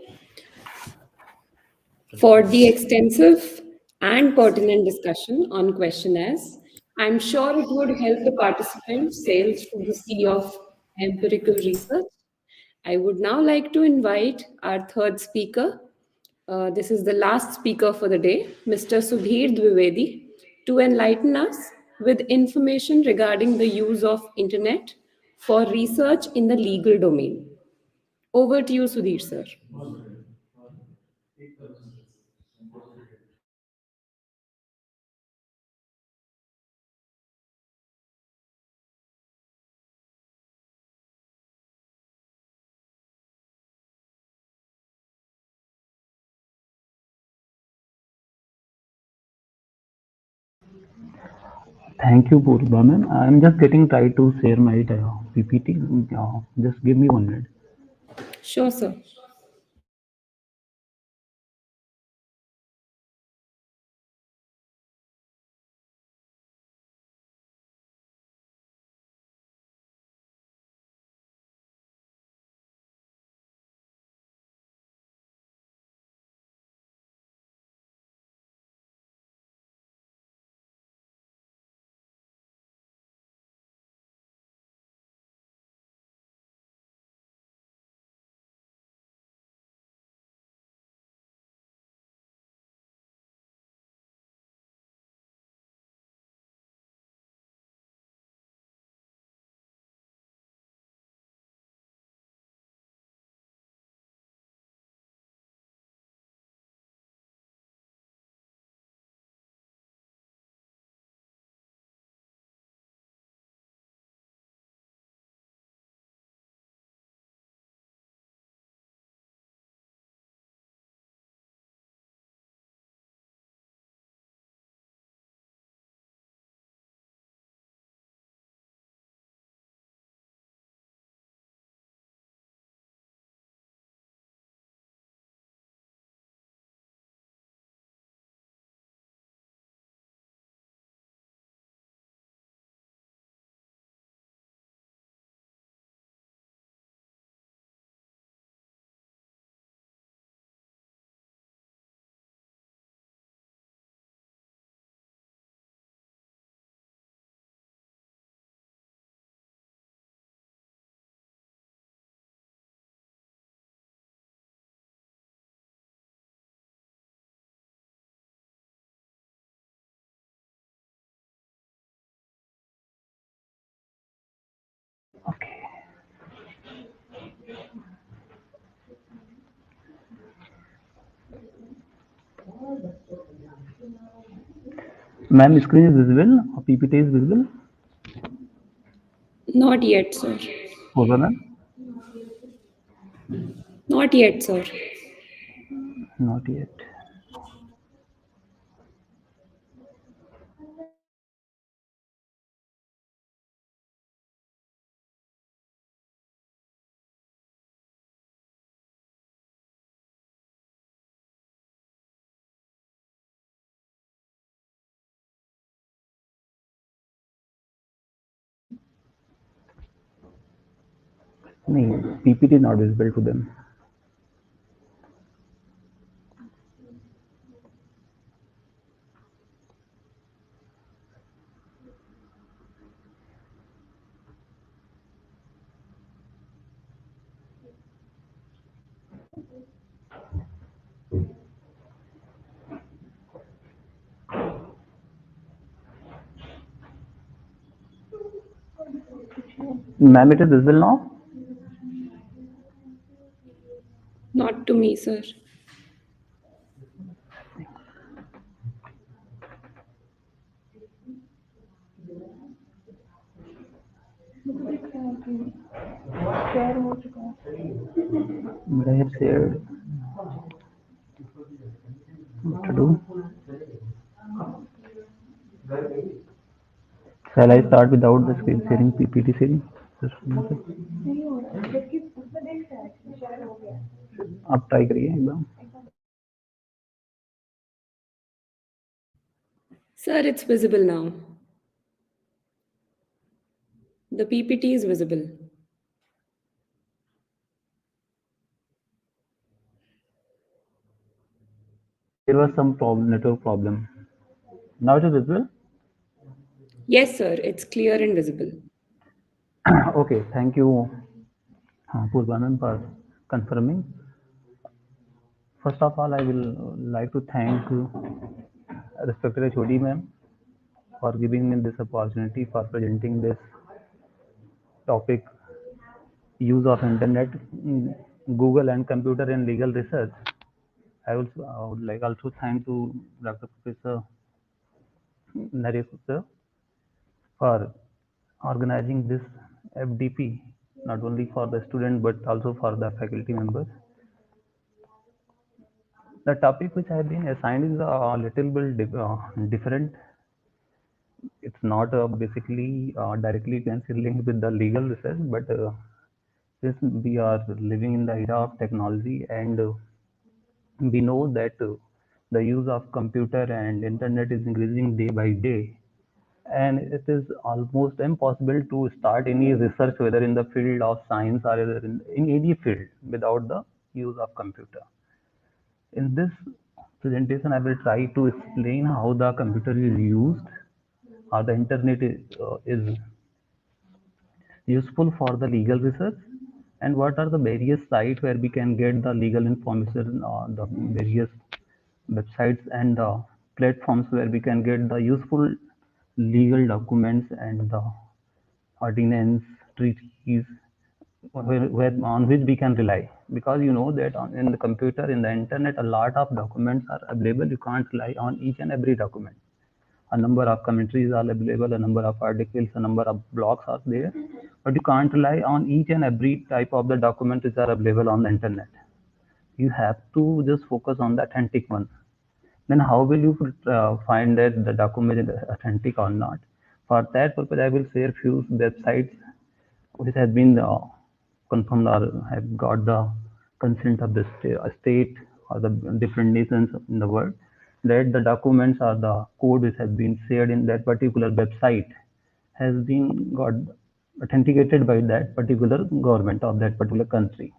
for the extensive and pertinent discussion on questionnaires. I'm sure it would help the participants sail through the sea of empirical research. I would now like to invite our third speaker. This is the last speaker for the day, Mr. Sudhir Dwivedi, to enlighten us with information regarding the use of internet for research in the legal domain. Over to you, Sudhir, sir. Thank you, Purva ma'am. I'm just getting try to share my PPT. Just give me 1 minute. Sure, sir. Okay. Ma'am, screen is visible. PPT is visible. Not yet, sir. Purva ma'am. Not yet, sir. Not yet. No, PPT is not visible to them. Ma'am, it is visible now. Not to me, sir. But I have shared. What to do? Shall I start without the screen sharing? PPT sharing. Just आप try करिए एकदम. Sir, it's visible now. The PPT is visible. There was some problem, network problem. Now it is visible. Yes, sir, it's clear and visible. Okay, thank you, Purbanan, for confirming. First of all, I will like to thank respected HOD ma'am for giving me this opportunity for presenting this topic, use of internet, Google and computer in legal research. I would like also thank to Dr. Professor Naresh sir for organizing this FDP, not only for the student but also for the faculty members. The topic which I have been assigned is a little bit different. It's not basically directly linked with the legal research, but since we are living in the era of technology and we know that the use of computer and internet is increasing day by day, and it is almost impossible to start any research whether in the field of science or in any field without the use of computer. In this presentation, I will try to explain how the computer is used, how the internet is useful for the legal research, and what are the various sites where we can get the legal information, the various websites and the platforms where we can get the useful legal documents and the ordinance, treaties, on which we can rely. Because you know that in the computer, in the internet, a lot of documents are available. You can't rely on each and every document. A number of commentaries are available, a number of articles, a number of blogs are there, but you can't rely on each and every type of the documents which are available on the internet. You have to just focus on the authentic one. Then how will you find that the document is authentic or not? For that purpose, I will share few websites which has been confirmed or have got the consent of the state or the different nations in the world, that the documents or the code which has been shared in that particular website has been got authenticated by that particular government of that particular country.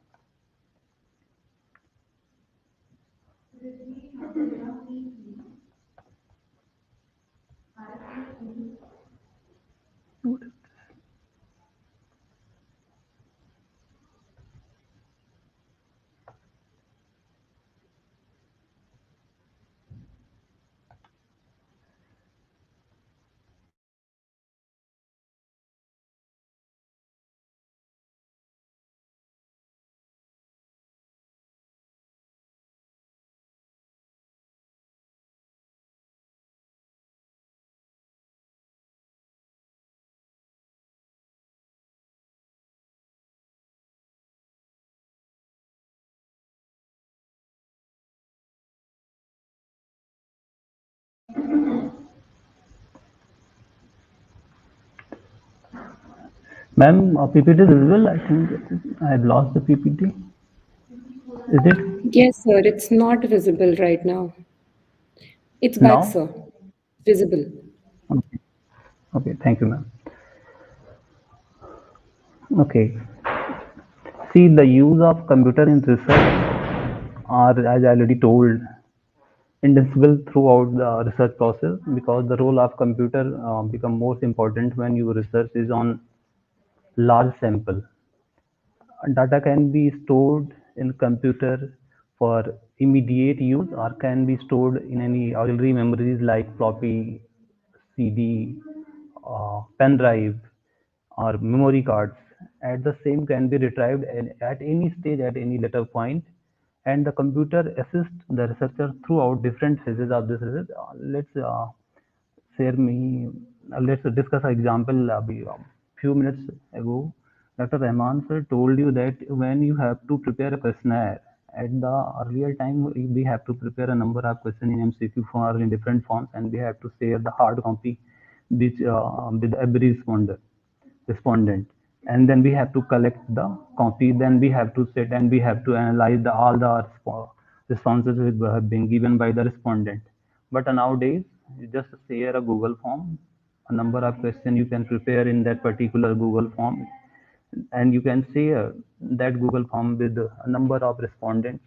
Ma'am, PPT is visible. I think I have lost the PPT. Is it Yes, sir, it's not visible right now. It's back, now? sir. Visible. Okay. Okay. Thank you, ma'am. Okay. See, the use of computer in research are, as I already told, indispensable throughout the research process, because the role of computer become most important when your research is on large sample. Data can be stored in computer for immediate use or can be stored in any auxiliary memories like floppy, CD, pen drive, or memory cards. At the same can be retrieved at any stage at any later point, and the computer assists the researcher throughout different phases of this research. Let's discuss an example. Few minutes ago, Dr. Rahman sir told you that when you have to prepare a questionnaire, at the earlier time we have to prepare a number of questions in MCQ form in different forms, and we have to share the hard copy which with every respondent, and then we have to collect the copy, then we have to sit and we have to analyze all the responses which have been given by the respondent. But nowadays You just share a Google form, a number of questions you can prepare in that particular Google form, and you can share that Google form with a number of respondents,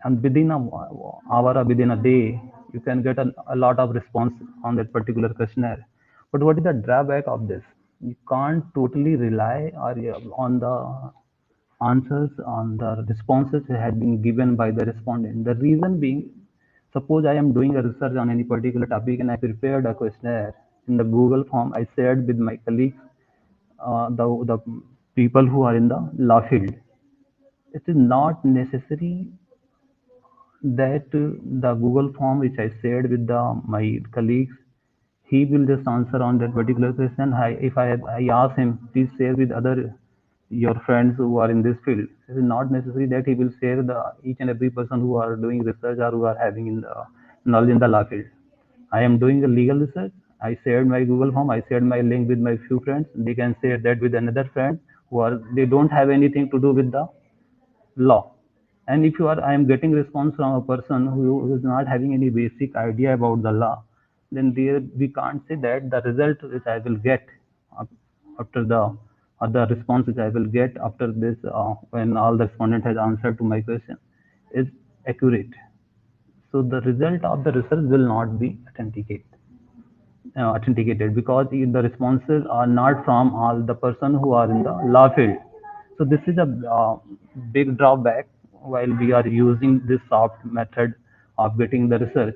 and within a hour or within a day you can get a lot of response on that particular questionnaire. But what is the drawback of this? You can't totally rely on the answers, on the responses that had been given by the respondent. The reason being, suppose I am doing a research on any particular topic and I prepared a questionnaire in the Google form. I shared with my colleagues, the people who are in the law field. It is not necessary that the Google form which I shared with my colleagues, he will just answer on that particular question. If I ask him, please share with other your friends who are in this field. It is not necessary that he will share each and every person who are doing research or who are having in the knowledge in the law field. I am doing a legal research. I shared my Google form. I shared my link with my few friends. They can share that with another friend they don't have anything to do with the law. And if I am getting response from a person who is not having any basic idea about the law, then there we can't say that the result which I will get after the response which I will get after this, when all the respondent has answered to my question, is accurate. So the result of the research will not be authenticated because the responses are not from all the person who are in the law field. So this is a big drawback while we are using this soft method of getting the research.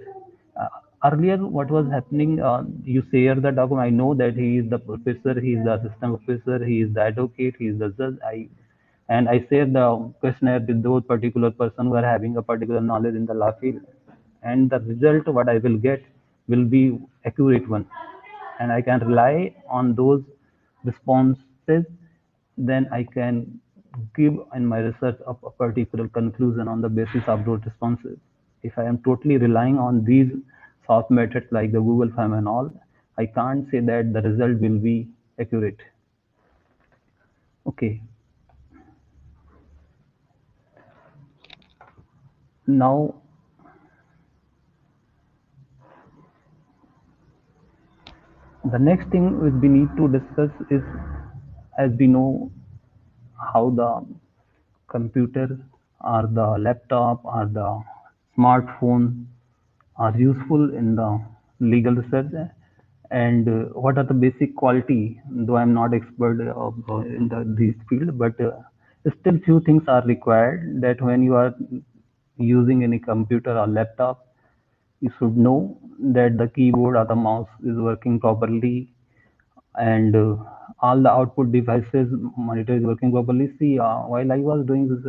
Uh, Earlier, what was happening? You share the document. I know that he is the professor, he is the assistant professor, he is the advocate, he is the judge. I share the questionnaire with those particular person who are having a particular knowledge in the law field, and the result what I will get will be accurate one, and I can rely on those responses. Then I can give in my research a particular conclusion on the basis of those responses. If I am totally relying on these soft methods like the Google form and all, I can't say that the result will be accurate. Okay. Now, the next thing which we need to discuss is, as we know, how the computer or the laptop or the smartphone are useful in the legal research, and what are the basic quality. Though I'm not expert in this field, but still few things are required, that when you are using any computer or laptop, you should know that the keyboard or the mouse is working properly, and all the output devices monitor is working properly. See, while I was doing this,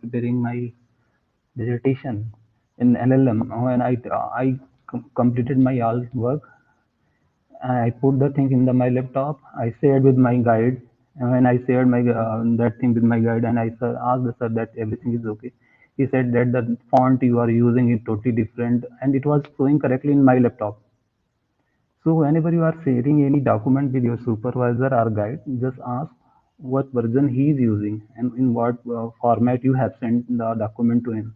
preparing my dissertation in LLM, when I completed my all work, I put the thing in my laptop. I shared with my guide, and when I shared my that thing with my guide, and I asked the sir that everything is okay. He said that the font you are using is totally different, and it was showing correctly in my laptop. So whenever you are sharing any document with your supervisor or guide, just ask what version he is using and in what format you have sent the document to him.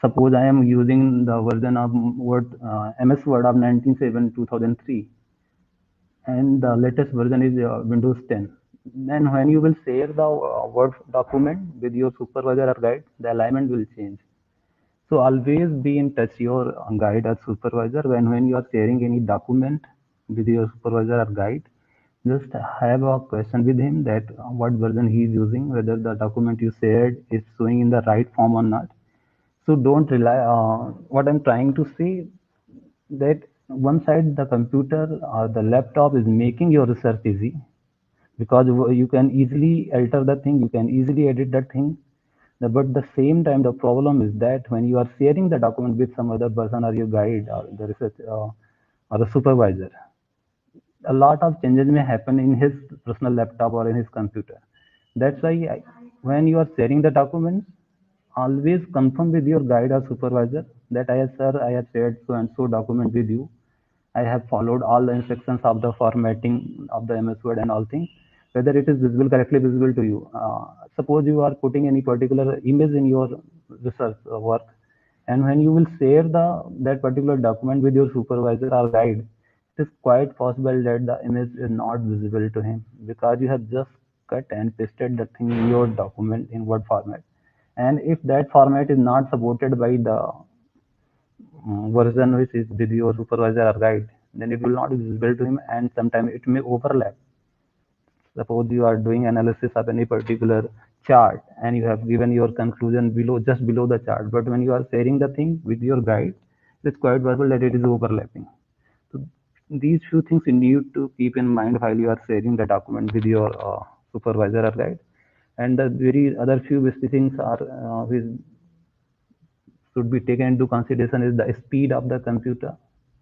Suppose I am using the version of Word, MS Word of 2003, and the latest version is Windows 10. Then when you will share the Word document with your supervisor or guide, the alignment will change. So always be in touch your guide or supervisor when you are sharing any document with your supervisor or guide. Just have a question with him that what version he is using, whether the document you shared is showing in the right form or not. So don't rely. What I'm trying to say, that one side the computer or the laptop is making your research easy, because you can easily alter the thing, you can easily edit that thing. But the same time, the problem is that when you are sharing the document with some other person or your guide or the research or the supervisor, a lot of changes may happen in his personal laptop or in his computer. That's why when you are sharing the documents, always confirm with your guide or supervisor that I have shared so and so document with you. I have followed all the instructions of the formatting of the MS Word and all things, whether it is correctly visible to you. Suppose you are putting any particular image in your research work, And when you will share that particular document with your supervisor or guide, it is quite possible that the image is not visible to him because you have just cut and pasted the thing in your document in Word format. And if that format is not supported by the version which is with your supervisor or guide, then it will not be visible to him, and sometimes it may overlap. Suppose you are doing analysis of any particular chart and you have given your conclusion below, just below the chart, but when you are sharing the thing with your guide, it's quite possible that it is overlapping. So these few things you need to keep in mind while you are sharing the document with your supervisor or guide. And the very other few basic things are which should be taken into consideration is the speed of the computer.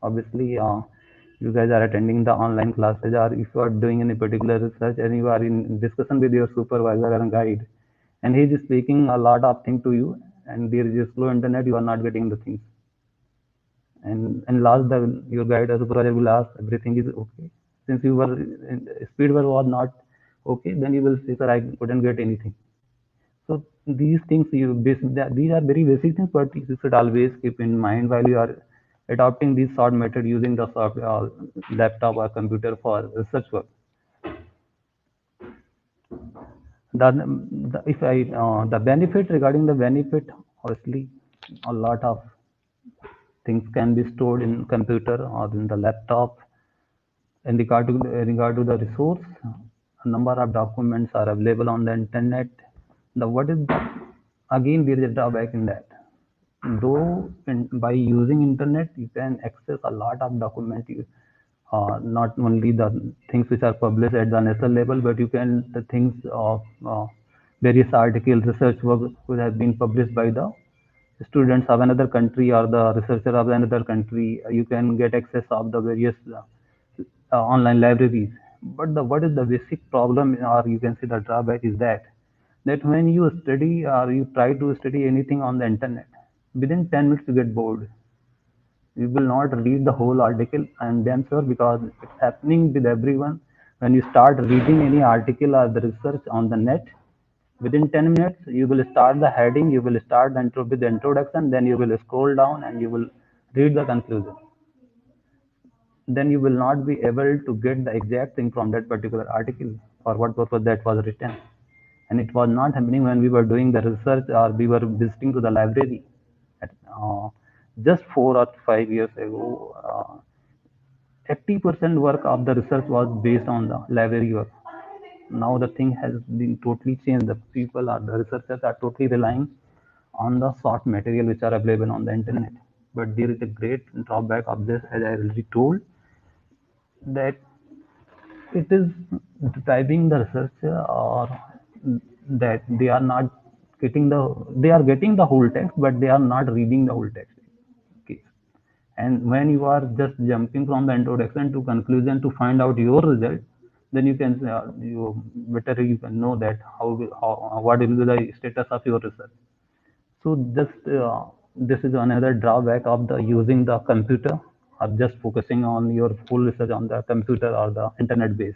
Obviously, you guys are attending the online classes, or if you are doing any particular research and you are in discussion with your supervisor and guide, and he is speaking a lot of things to you, and there is a slow internet, you are not getting the things. And last, your guide or supervisor will ask, everything is okay. Since you were speed was not okay, then you will say, sir, I couldn't get anything. So these things these are very basic things, but you should always keep in mind while you are adopting this sort method using the laptop or computer for research work. If I the benefit regarding the benefit, obviously a lot of things can be stored in computer or in the laptop. In regard to the resource, a number of documents are available on the internet. Again there is a drawback in that. Though by using internet you can access a lot of documents, not only the things which are published at the national level, but you can the things of various articles, research work which have been published by the students of another country or the researcher of another country. You can get access of the various online libraries. But what is the basic problem, or you can say the drawback, is that when you study or you try to study anything on the internet, within 10 minutes you get bored. You will not read the whole article. I am damn sure, because it's happening with everyone. When you start reading any article or the research on the net, within 10 minutes you will start the heading, you will start with the introduction, then you will scroll down and you will read the conclusion. Then you will not be able to get the exact thing from that particular article for what purpose that was written. And it was not happening when we were doing the research or we were visiting to the library. Just 4 or 5 years ago, 80% work of the research was based on the library work. Now the thing has been totally changed. The people or the researchers are totally relying on the source material which are available on the internet. But there is a great drawback of this, as I already told, that it is driving the researcher, or that they are getting the whole text, but they are not reading the whole text. Okay. And when you are just jumping from the introduction to conclusion to find out your result, then you can you can know that what will be the status of your research. So just this is another drawback of the using the computer, or just focusing on your full research on the computer or the internet base.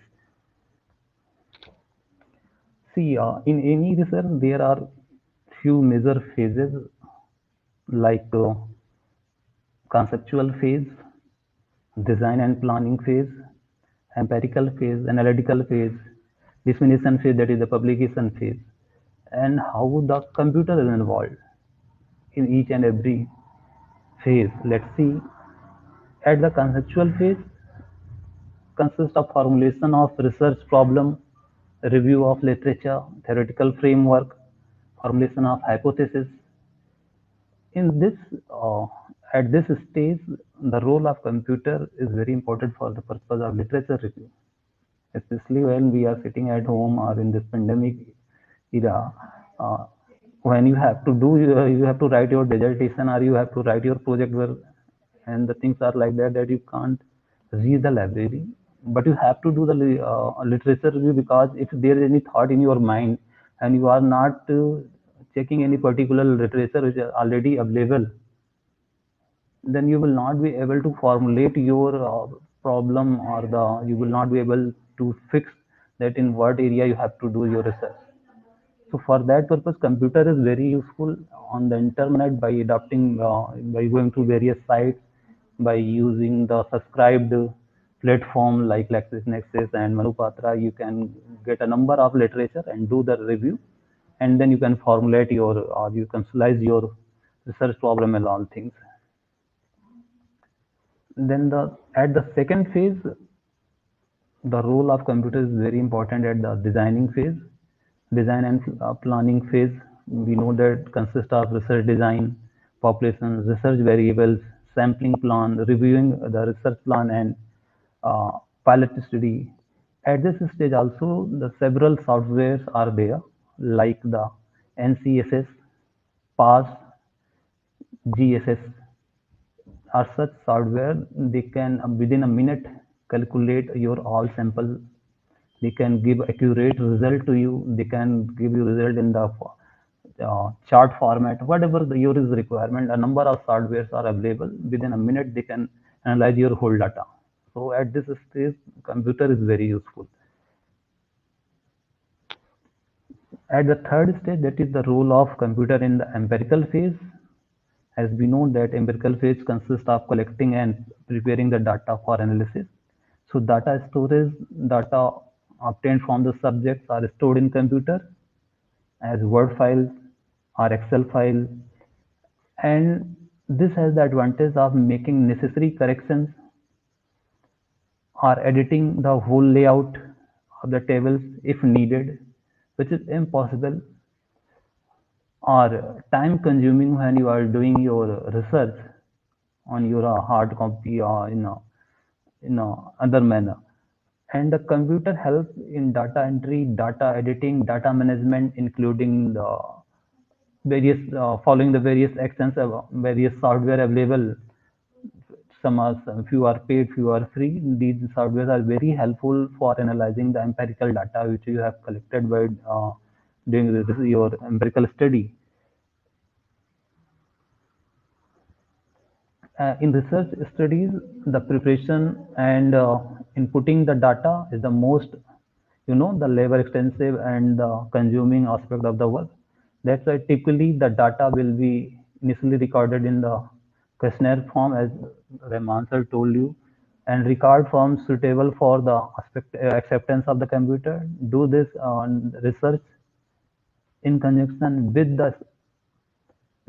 See, in any research, there are few major phases, like conceptual phase, design and planning phase, empirical phase, analytical phase, dissemination phase, that is the publication phase, and how the computer is involved in each and every phase. Let's see. At the conceptual phase, consists of formulation of research problem, review of literature, theoretical framework, formulation of hypothesis. In this, at this stage, the role of computer is very important for the purpose of literature review, especially when we are sitting at home or in this pandemic era. When you have to do, you have to write your dissertation or you have to write your project work, and the things are like that you can't read the library, but you have to do the literature review, because if there is any thought in your mind and you are not checking any particular literature which is already available, then you will not be able to formulate your problem, or you will not be able to fix that in what area you have to do your research. So for that purpose, computer is very useful on the internet by adopting, by going to various sites, by using the subscribed platform like LexisNexis and Manupatra. You can get a number of literature and do the review, and then you can formulate your, or you can slice your research problem and all things. Then at the second phase, the role of computer is very important at the designing phase. Design and planning phase, we know that consists of research design, population, research variables, sampling plan, reviewing the research plan, and pilot study. At this stage also, the several softwares are there, like the NCSS, PAS, GSS are such software. They can within a minute calculate your all sample. They can give accurate result to you. They can give you result in the chart format, whatever your is requirement. A number of softwares are available. Within a minute, they can analyze your whole data. So at this stage, computer is very useful. At the third stage, that is the role of computer in the empirical phase. As we know that empirical phase consists of collecting and preparing the data for analysis. So data storage, data obtained from the subjects are stored in computer as Word files or Excel files, and this has the advantage of making necessary corrections or editing the whole layout of the tables if needed, which is impossible or time consuming when you are doing your research on your hard copy or in a other manner. And the computer helps in data entry, data editing, data management, including the various following the various actions of various software available. Some few are paid, few are free. These softwares are very helpful for analyzing the empirical data which you have collected by doing your empirical study. In research studies, the preparation and inputting the data is the most, the labor extensive and the consuming aspect of the work. That's why typically the data will be initially recorded in the questionnaire form, as Rahman sir told you, and record form suitable for the acceptance of the computer. Do this research in conjunction with the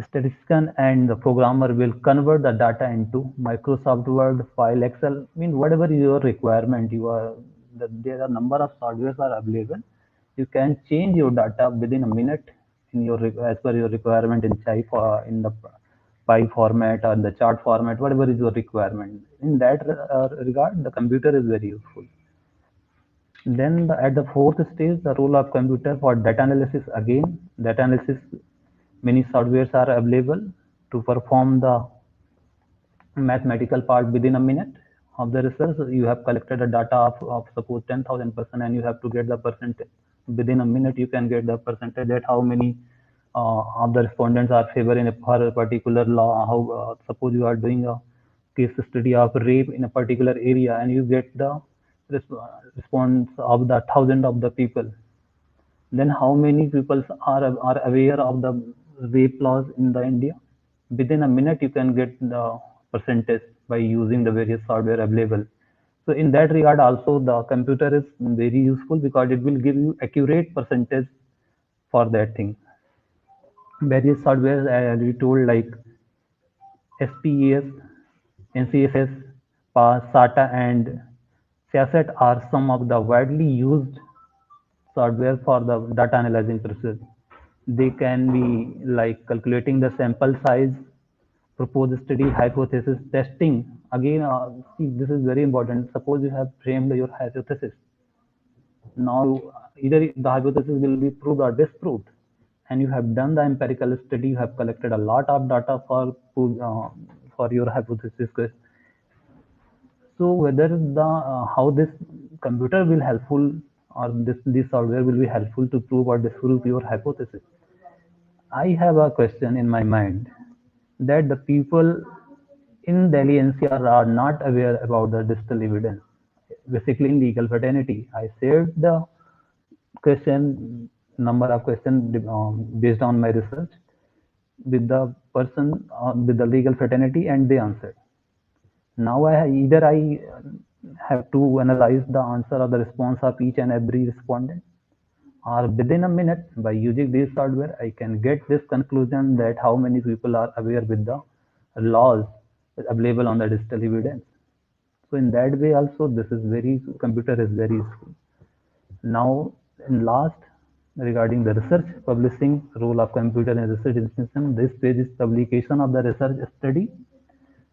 statistician, and the programmer will convert the data into Microsoft Word file, Excel, whatever your requirement. There are number of softwares are available. You can change your data within a minute in your as per your requirement in in the pie format or in the chart format, whatever is your requirement. In that regard, the computer is very useful. Then at the fourth stage, the role of computer for data analysis. Again, data analysis, many softwares are available to perform the mathematical part within a minute of the research. You have collected a data of suppose 10,000 person, and you have to get the percentage. Within a minute, you can get the percentage that how many of the respondents are favoring for a particular law. How suppose you are doing a case study of rape in a particular area, and you get the response of the 1,000 of the people. Then how many people are aware of the rape laws in the India? Within a minute, you can get the percentage by using the various software available. So in that regard, also the computer is very useful because it will give you accurate percentage for that thing. Various software I already told, like SPES, NCSS, PAS, SATA, and SIASET are some of the widely used software for the data analyzing process. They can be like calculating the sample size, proposed study, hypothesis, testing. Again, see, this is very important. Suppose you have framed your hypothesis. Now, either the hypothesis will be proved or disproved, and you have done the empirical study. You have collected a lot of data for your hypothesis. So whether how this computer will helpful, or this software will be helpful to prove or disprove your hypothesis. I have a question in my mind that the people in Delhi NCR are not aware about the digital evidence, basically in legal fraternity. I shared the question number of questions based on my research with the person with the legal fraternity, and they answered. Now I have to analyze the answer or the response of each and every respondent, or within a minute by using this software I can get this conclusion that how many people are aware with the laws available on the digital evidence. So in that way also this is very computer is very useful. Now in last, regarding the research publishing role of computer in research institution, this page is publication of the research study.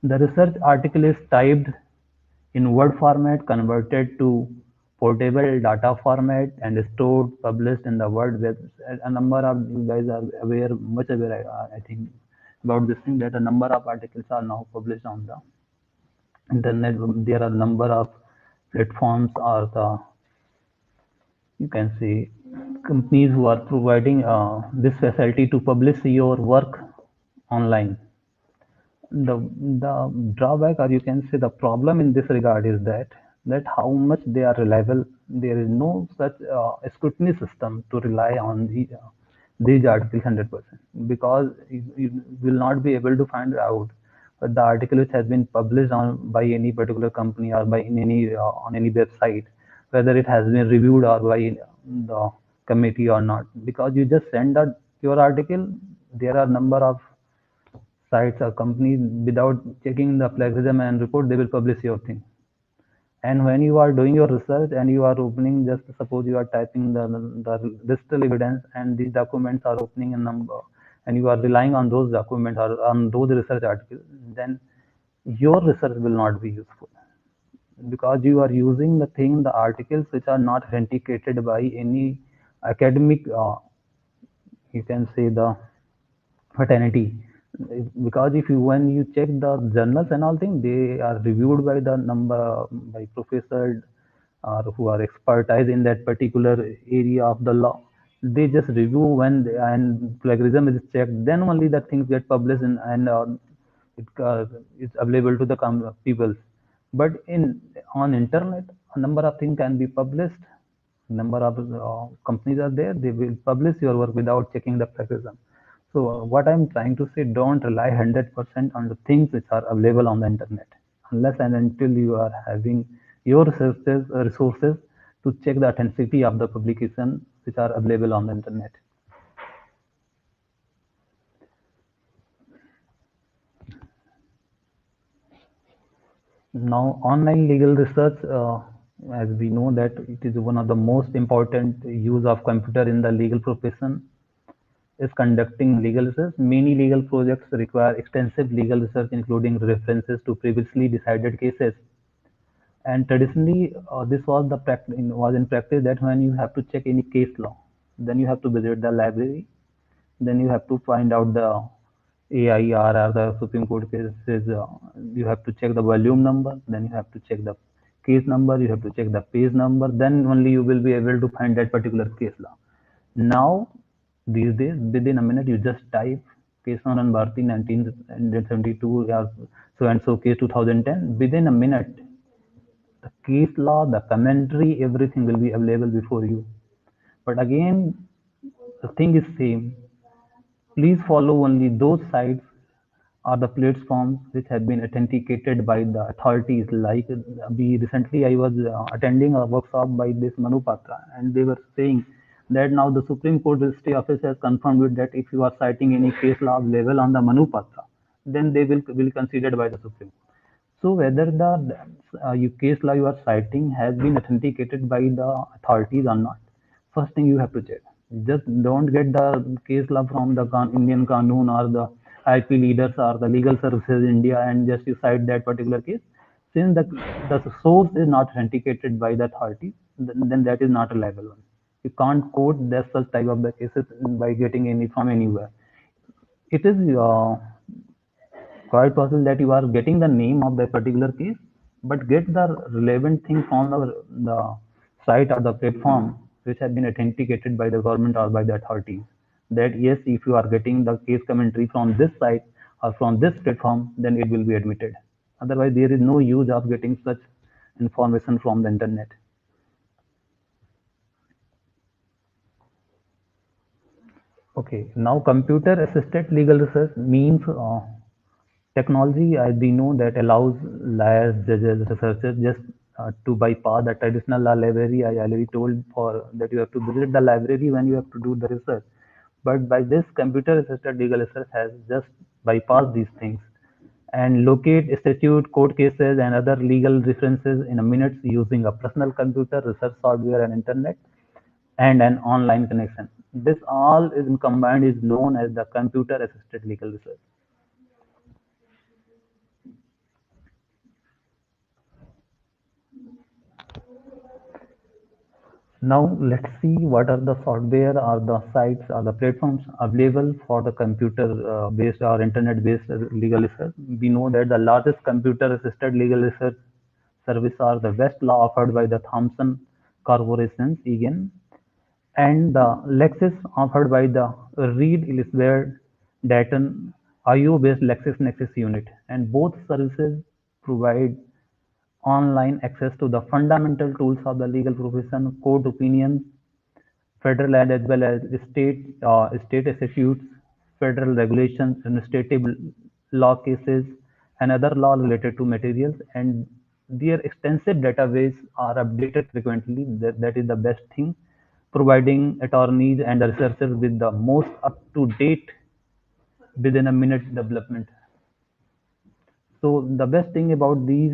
The research article is typed in Word format, converted to portable data format, and stored, published in the Word web. A number of you guys are aware, much aware, I think, about this thing, that a number of articles are now published on the internet. There are a number of platforms, or the, you can say, companies who are providing this facility to publish your work online. The drawback, or you can say the problem in this regard, is that how much they are reliable. There is no such scrutiny system to rely on these articles 100%, because you will not be able to find out the article which has been published on by any particular company or by in any on any website, whether it has been reviewed or by the committee or not, because you just send out your article. There are number of sites or companies, without checking the plagiarism and report, they will publish your thing. And when you are doing your research and you are opening, just suppose you are typing the digital evidence and these documents are opening a number, and you are relying on those documents or on those research articles, then your research will not be useful, because you are using the articles which are not authenticated by any academic, you can say, the fraternity. Because if you, when you check the journals and all things, they are reviewed by the number by professors or who are expertise in that particular area of the law. They just review when and plagiarism is checked, then only the things get published and it is available to the people. But in on internet, a number of things can be published. Number of companies are there, they will publish your work without checking the plagiarism. So what I'm trying to say, don't rely 100% on the things which are available on the internet, unless and until you are having your resources to check the authenticity of the publication which are available on the internet. Now, online legal research, as we know that it is one of the most important use of computer in the legal profession, is conducting legal research. Many legal projects require extensive legal research, including references to previously decided cases. And traditionally, this was in practice, that when you have to check any case law, then you have to visit the library, then you have to find out the AIR or the Supreme Court cases. You have to check the volume number, then you have to check the case number, you have to check the page number, then only you will be able to find that particular case law. Now, these days, within a minute, you just type case number Bharti 1972 or so and so case 2010. Within a minute, the case law, the commentary, everything will be available before you. But again, the thing is same. Please follow only those sites or the platforms which have been authenticated by the authorities. Like we recently, I was attending a workshop by this Manu Patra, and they were saying that now the Supreme Court Registry Office has confirmed it, that if you are citing any case law level on the Manu Patra, then they will be considered by the Supreme Court. So whether the case law you are citing has been authenticated by the authorities or not, first thing you have to check. Just don't get the case law from the Indian Qanun or the IP leaders or the legal services India and just you cite that particular case. Since the source is not authenticated by the authorities, then that is not a reliable one. You can't quote that such type of the cases by getting any from anywhere. It is quite possible that you are getting the name of the particular case, but get the relevant thing from the site or the platform which has been authenticated by the government or by the authorities. That yes, if you are getting the case commentary from this site or from this platform, then it will be admitted. Otherwise, there is no use of getting such information from the internet. Okay, now computer assisted legal research means technology, as we know, that allows lawyers, judges, researchers just to bypass the traditional law library. I already told for that you have to visit the library when you have to do the research. But by this, computer assisted legal research has just bypassed these things and locate statute, court cases, and other legal references in a minute using a personal computer, research software, and internet, and an online connection. This all is combined is known as the computer assisted legal research. Now let's see what are the software or the sites or the platforms available for the computer based or internet based legal research. We know that the largest computer assisted legal research service are the Westlaw offered by the Thomson Corporation again, and the Lexis offered by the Reed Elsevier Dayton IO based LexisNexis unit, and both services provide online access to the fundamental tools of the legal profession, court opinions, federal and as well as state statutes, federal regulations, administrative law cases, and other law related to materials. And their extensive database are updated frequently. That is the best thing, providing attorneys and researchers with the most up to date within a minute development. So the best thing about these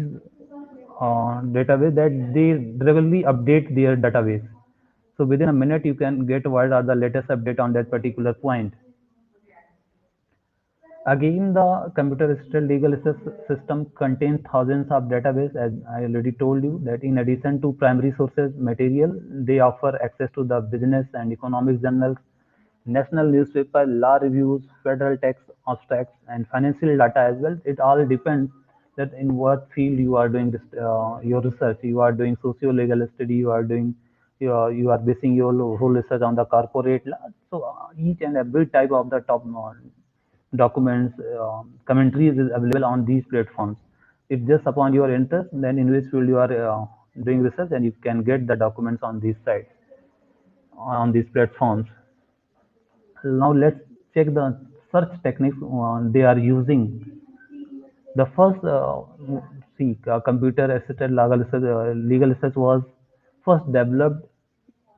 database that they regularly update their database. So within a minute, you can get what are the latest update on that particular point. Again, the computer assisted legal system contains thousands of databases, as I already told you that in addition to primary sources material, they offer access to the business and economic journals, national newspaper, law reviews, federal tax abstracts, and financial data as well. It all depends that in what field you are doing this, your research. You are doing socio-legal study, you are basing your whole research on the corporate law. So each and every type of the top documents, commentaries is available on these platforms. If just upon your interest, then in which field you are doing research, and you can get the documents on these sites, on these platforms. Now let's check the search techniques they are using. The first computer assisted legal research was first developed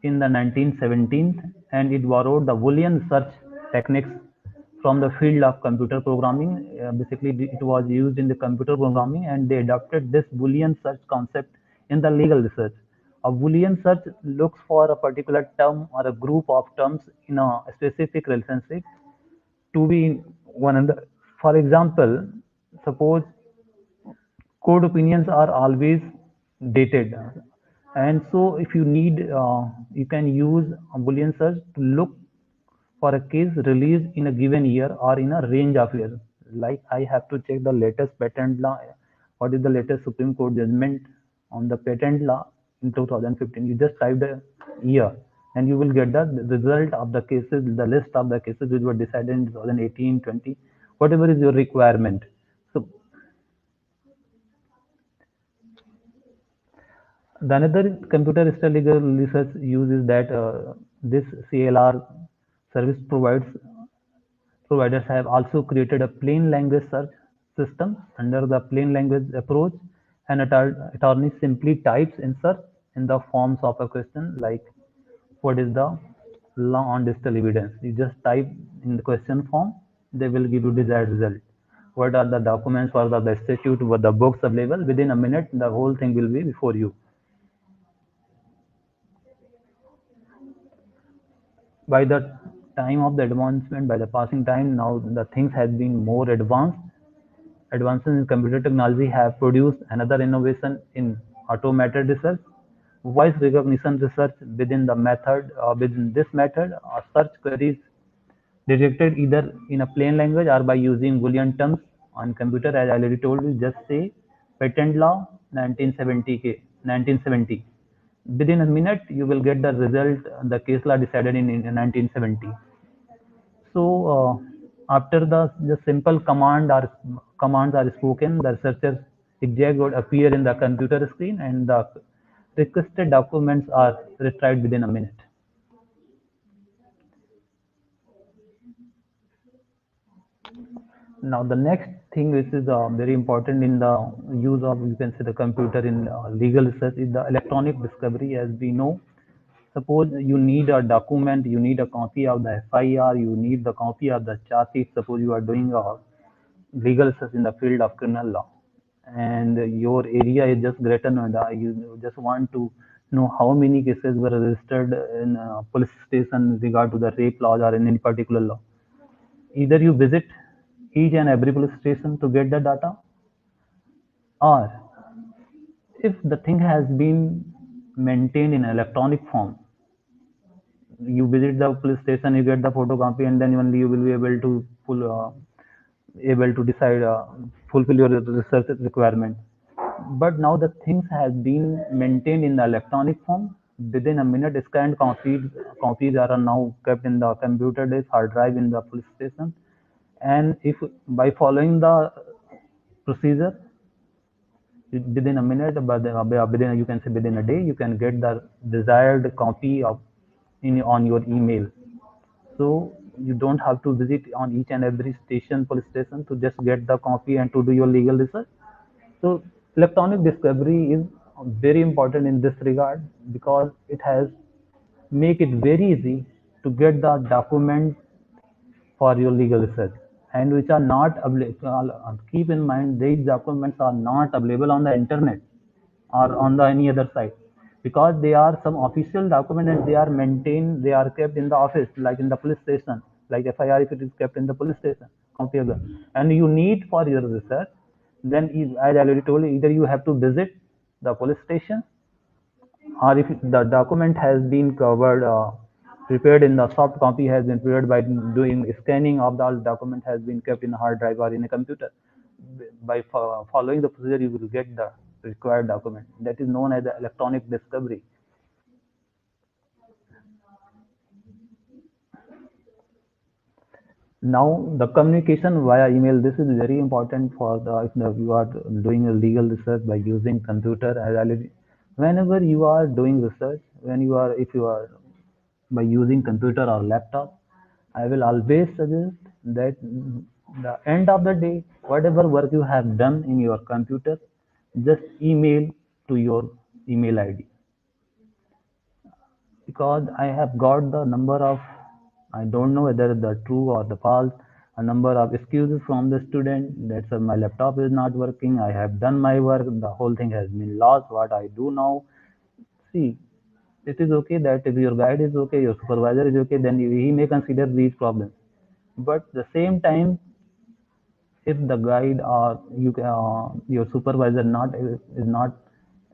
in the 1917s, and it borrowed the Boolean search techniques from the field of computer programming. Basically, it was used in the computer programming, and they adopted this Boolean search concept in the legal research. A Boolean search looks for a particular term or a group of terms in a specific relationship to be in one another. For example, suppose code opinions are always dated, and so if you need, you can use a Boolean search to look for a case released in a given year or in a range of years. Like I have to check the latest patent law, what is the latest Supreme Court judgment on the patent law in 2015. You just type the year and you will get the result of the cases, the list of the cases which were decided in 2018, 20, whatever is your requirement. So the another computer assisted legal research use is that this CLR service providers have also created a plain language search system. Under the plain language approach, an attorney simply types in search in the forms of a question like what is the law on digital evidence. You just type in the question form, they will give you desired result. What are the documents for the statute, what the books available? Within a minute, the whole thing will be before you. By the time of the advancement, by the passing time, now the things have been more advanced. Advances in computer technology have produced another innovation in automated research. Voice recognition research within this method, search queries detected either in a plain language or by using Boolean terms on computer. As I already told you, just say patent law 1970. Within a minute, you will get the result. The case law decided in 1970. So after the simple commands are spoken, the researcher's exec would appear in the computer screen, and the requested documents are retrieved within a minute. Now the next thing which is very important in the use of, you can say, the computer in legal research is the electronic discovery. As we know, suppose you need a document, you need a copy of the FIR, you need the copy of the charge sheet. Suppose you are doing a legal research in the field of criminal law, and your area is just Greater Noida. You just want to know how many cases were registered in a police station with regard to the rape laws or in any particular law. Either you visit each and every police station to get the data, or if the thing has been maintained in electronic form, you visit the police station, you get the photocopy, and then only you will be able to able to decide fulfill your research requirement. But now the things has been maintained in the electronic form. Within a minute, scanned copies are now kept in the computer disk hard drive in the police station. And if by following the procedure, within a minute, but within, you can say within a day, you can get the desired copy of on your email. So you don't have to visit on each and every station, police station, to just get the copy and to do your legal research. So electronic discovery is very important in this regard, because it has make it very easy to get the document for your legal research, and which are not available. Keep in mind, these documents are not available on the internet or on the any other site, because they are some official document and they are maintained, they are kept in the office, like in the police station, like FIR, if it is kept in the police station, copy of that. And you need for your research, then as I already told you, either you have to visit the police station, or if the document has been covered, prepared in the soft copy has been prepared by doing scanning of the document has been kept in a hard drive or in a computer. By following the procedure, you will get the required document. That is known as the electronic discovery. Now, the communication via email, this is very important for if you are doing a legal research by using computer. Whenever you are doing research, if you are by using computer or laptop, I will always suggest that the end of the day, whatever work you have done in your computer, just email to your email ID, because I have got the number of, I don't know whether the true or the false, a number of excuses from the student that sir, my laptop is not working, I have done my work, the whole thing has been lost, what I do now. See, it is okay that if your guide is okay, your supervisor is okay, then he may consider these problems. But the same time, if the guide or your supervisor not is not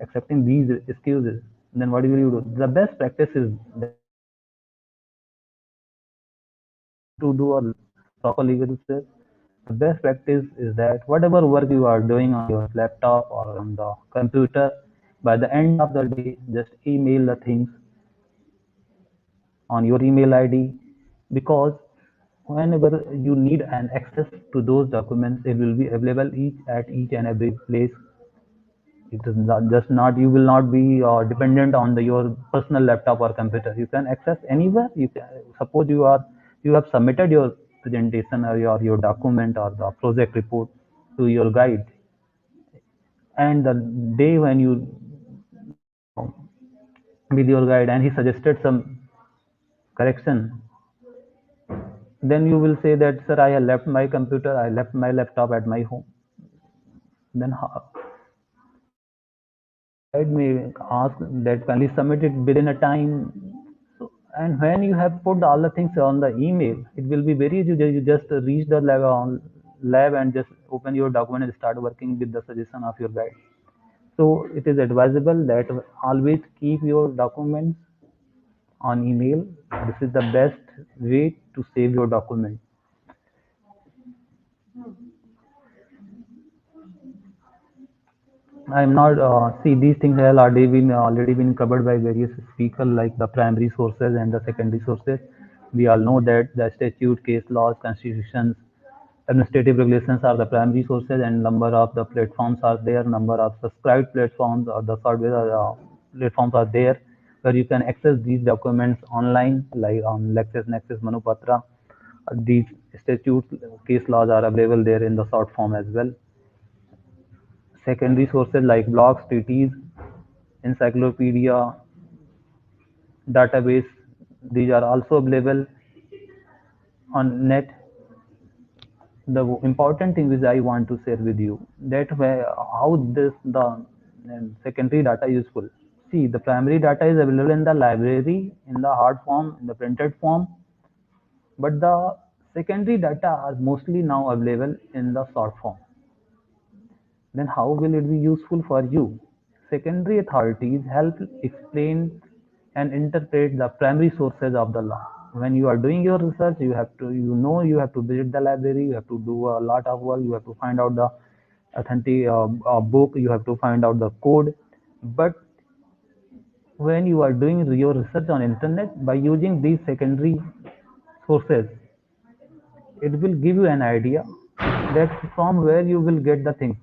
accepting these excuses, then what will you do? The best practice is that to do a proper legal research, the best practice is that whatever work you are doing on your laptop or on the computer, by the end of the day, just email the things on your email ID, because whenever you need an access to those documents, it will be available at each and every place. It is not just not, you will not be dependent on your personal laptop or computer. You can access anywhere. You can, suppose you have submitted your presentation or your document or the project report to your guide, and the day when you with your guide and he suggested some correction, then you will say that sir, I have left my computer, I left my laptop at my home. Then your guide may ask that can you submit it within a time. So, and when you have put all the things on the email, it will be very easy. You just reach the lab and just open your document and start working with the suggestion of your guide. So it is advisable that always keep your documents on email. This is the best way to save your document. I'm not see these things have already been covered by various speakers, like the primary sources and the secondary sources. We all know that the statute, case laws, constitutions, administrative regulations are the primary sources, and number of the platforms are there. Number of subscribed platforms or the software platforms are there, where you can access these documents online, like on LexisNexis, Manupatra, These statutes, case laws are available there in the short form as well. Secondary sources like blogs, treaties, encyclopedia, database, these are also available on net. The important thing is I want to share with you that how this the secondary data is useful. See, the primary data is available in the library in the hard form, in the printed form, but the secondary data are mostly now available in the short form. Then how will it be useful for you? Secondary authorities help explain and interpret the primary sources of the law. When you are doing your research, you have to visit the library, you have to do a lot of work, you have to find out the authentic book, you have to find out the code. But when you are doing your research on internet by using these secondary sources, it will give you an idea that from where you will get the thing,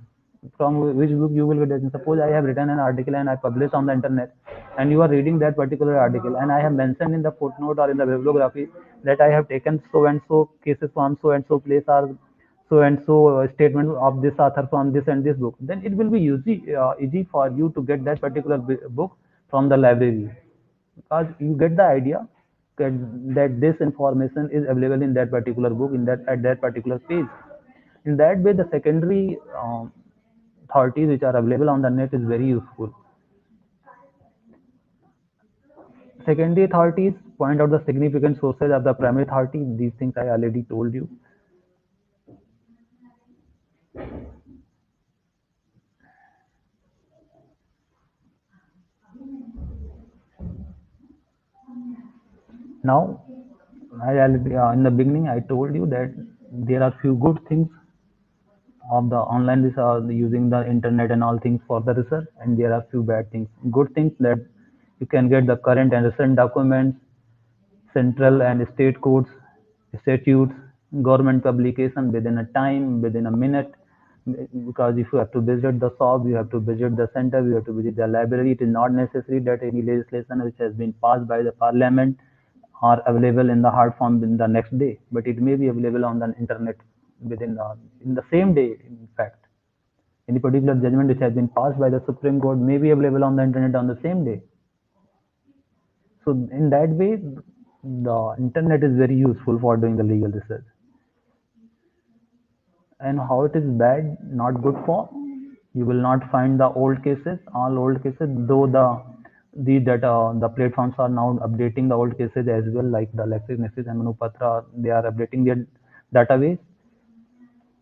from which book you will get it. Suppose I have written an article and I publish on the internet, and you are reading that particular article, and I have mentioned in the footnote or in the bibliography that I have taken so and so cases from so and so place or so and so statement of this author from this and this book, then it will be easy for you to get that particular book from the library, because you get the idea that this information is available in that particular book in that at that particular page. In that way, the secondary authorities which are available on the net is very useful. Secondary authorities point out the significant sources of the primary authority. These things I already told you. Now, in the beginning I told you that there are few good things of the online research, using the internet and all things for the research, and there are few bad things. Good things that you can get the current and recent documents, central and state codes, statutes, government publication within a time, within a minute. Because if you have to visit the shop, you have to visit the center, you have to visit the library. It is not necessary that any legislation which has been passed by the parliament are available in the hard form in the next day, but it may be available on the internet in the same day. In fact, any particular judgment which has been passed by the Supreme Court may be available on the internet on the same day. So in that way, the internet is very useful for doing the legal research. And how it is bad, not good for, you will not find the old cases, all old cases, though the platforms are now updating the old cases as well, like the LexisNexis and Manupatra, they are updating their database.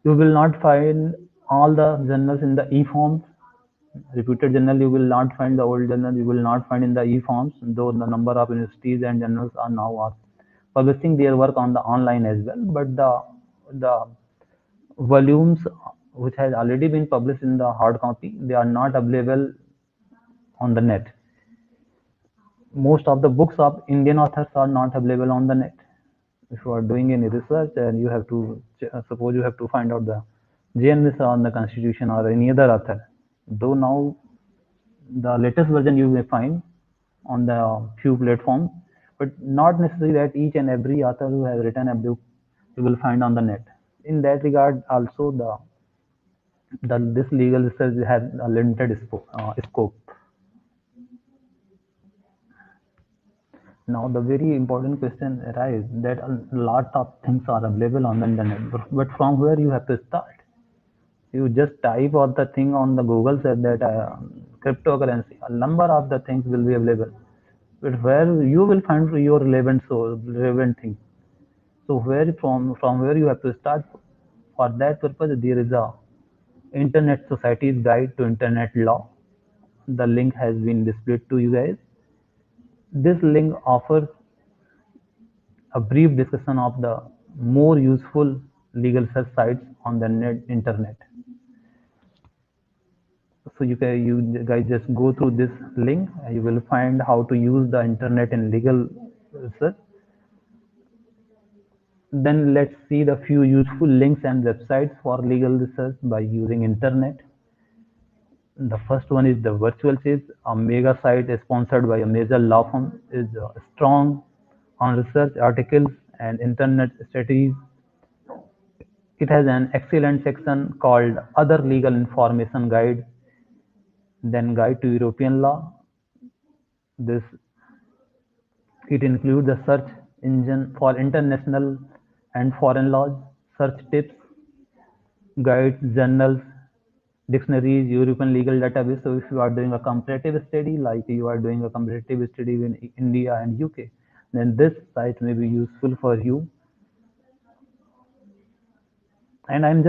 You will not find all the journals in the e-forms. Reputed journal, you will not find the old journal, you will not find in the e-forms, though the number of universities and journals are now publishing their work on the online as well. But the volumes which has already been published in the hard copy, they are not available on the net. Most of the books of Indian authors are not available on the net. If you are doing any research and you have to, suppose you have to find out the JNS on the Constitution or any other author, though now the latest version you may find on the few platforms, but not necessary that each and every author who has written a book you will find on the net. In that regard, also this legal research has a limited scope. Now, the very important question arises that a lot of things are available on the internet, but from where you have to start? You just type all the thing on the Google, said that cryptocurrency, a number of the things will be available, but where you will find your relevant thing. So from where you have to start? For that purpose, there is a Internet Society's Guide to Internet Law. The link has been displayed to you guys. This link offers a brief discussion of the more useful legal search sites on the internet. So you guys just go through this link. You will find how to use the internet in legal research. Then let's see the few useful links and websites for legal research by using internet. The first one is the Virtual Chief, a mega site sponsored by a major law firm, is strong on research articles and Internet Studies. It has an excellent section called Other Legal Information Guide, then Guide to European Law. This it includes a search engine for international and foreign laws, search tips, guides, journals, dictionaries, European legal database. So if you are doing a comparative study, like you are doing a comparative study in India and UK, then this site may be useful for you. And I'm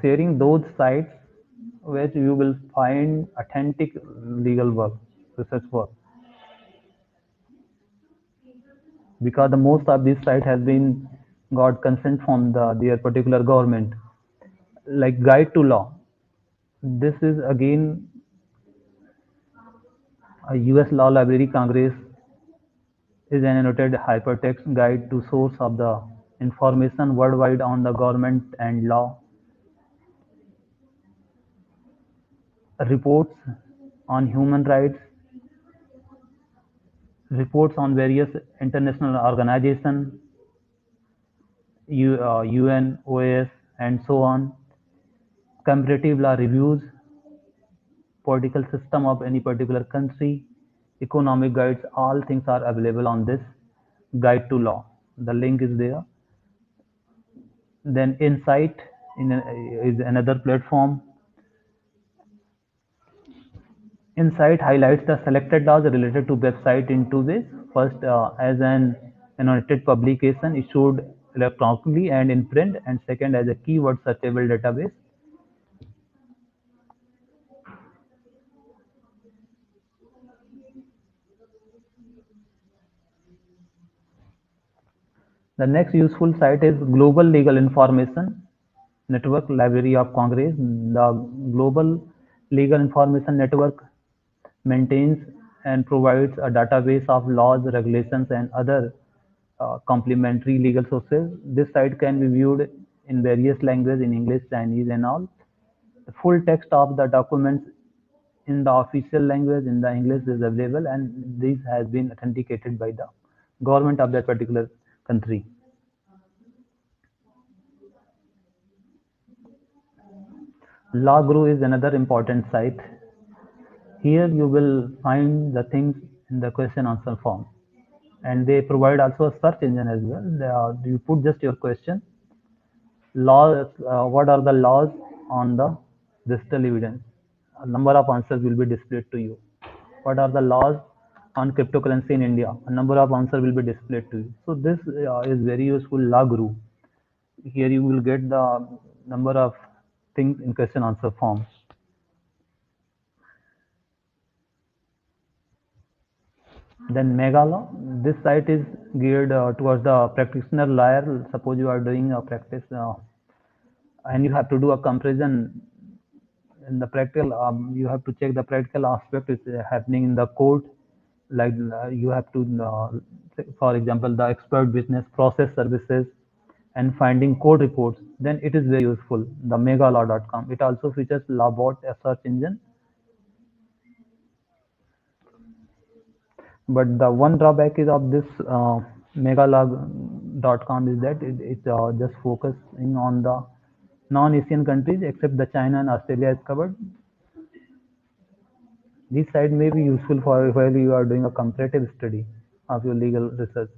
sharing those sites where you will find authentic legal work, research work, because the most of these sites has been got consent from their particular government. Like Guide to Law, this is again a US Law Library Congress is an annotated hypertext guide to source of the information worldwide on the government and law. Reports on human rights, reports on various international organizations, UN, OAS, and so on. Comparative law reviews, political system of any particular country, economic guides, all things are available on this Guide to Law. The link is there. Then Insight is another platform. Insight highlights the selected laws related to website in two ways. First, as an annotated publication issued electronically and in print, and second, as a keyword searchable database. The next useful site is Global Legal Information Network Library of Congress. The Global Legal Information Network maintains and provides a database of laws, regulations, and other complementary legal sources. This site can be viewed in various languages, in English, Chinese, and all. The full text of the documents in the official language in the English is available, and this has been authenticated by the government of that particular country. Law Guru is another important site. Here you will find the things in the question answer form, and they provide also a search engine as well. You put just your question, laws, what are the laws on the digital evidence? A number of answers will be displayed to you. What are the laws on cryptocurrency in India? A number of answers will be displayed to you. So this is very useful. Law Guru. Here you will get the number of things in question answer form. Then Megalaw, this site is geared towards the practitioner lawyer. Suppose you are doing a practice and you have to do a comparison in the practical. You have to check the practical aspect is happening in the court. Like you have to, for example, the expert business process services and finding court reports. Then it is very useful. The megalaw.com. It also features Lawbot, a search engine. But the one drawback is of this megalog.com is that it just focusing on the non-Asian countries except the China and Australia is covered. This site may be useful for while you are doing a comparative study of your legal research.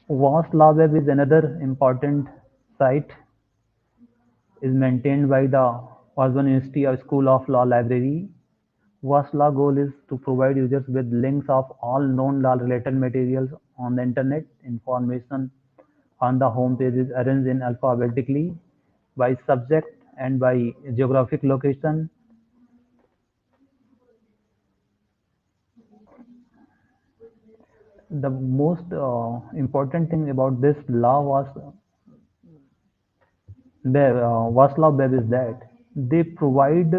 VAST Law Web is another important site, is maintained by the Osborne University or School of Law Library. VAST Law goal is to provide users with links of all known law related materials on the internet. Information on the home page is arranged in alphabetically by subject and by geographic location. The most important thing about this law was VAST Law Web is that they provide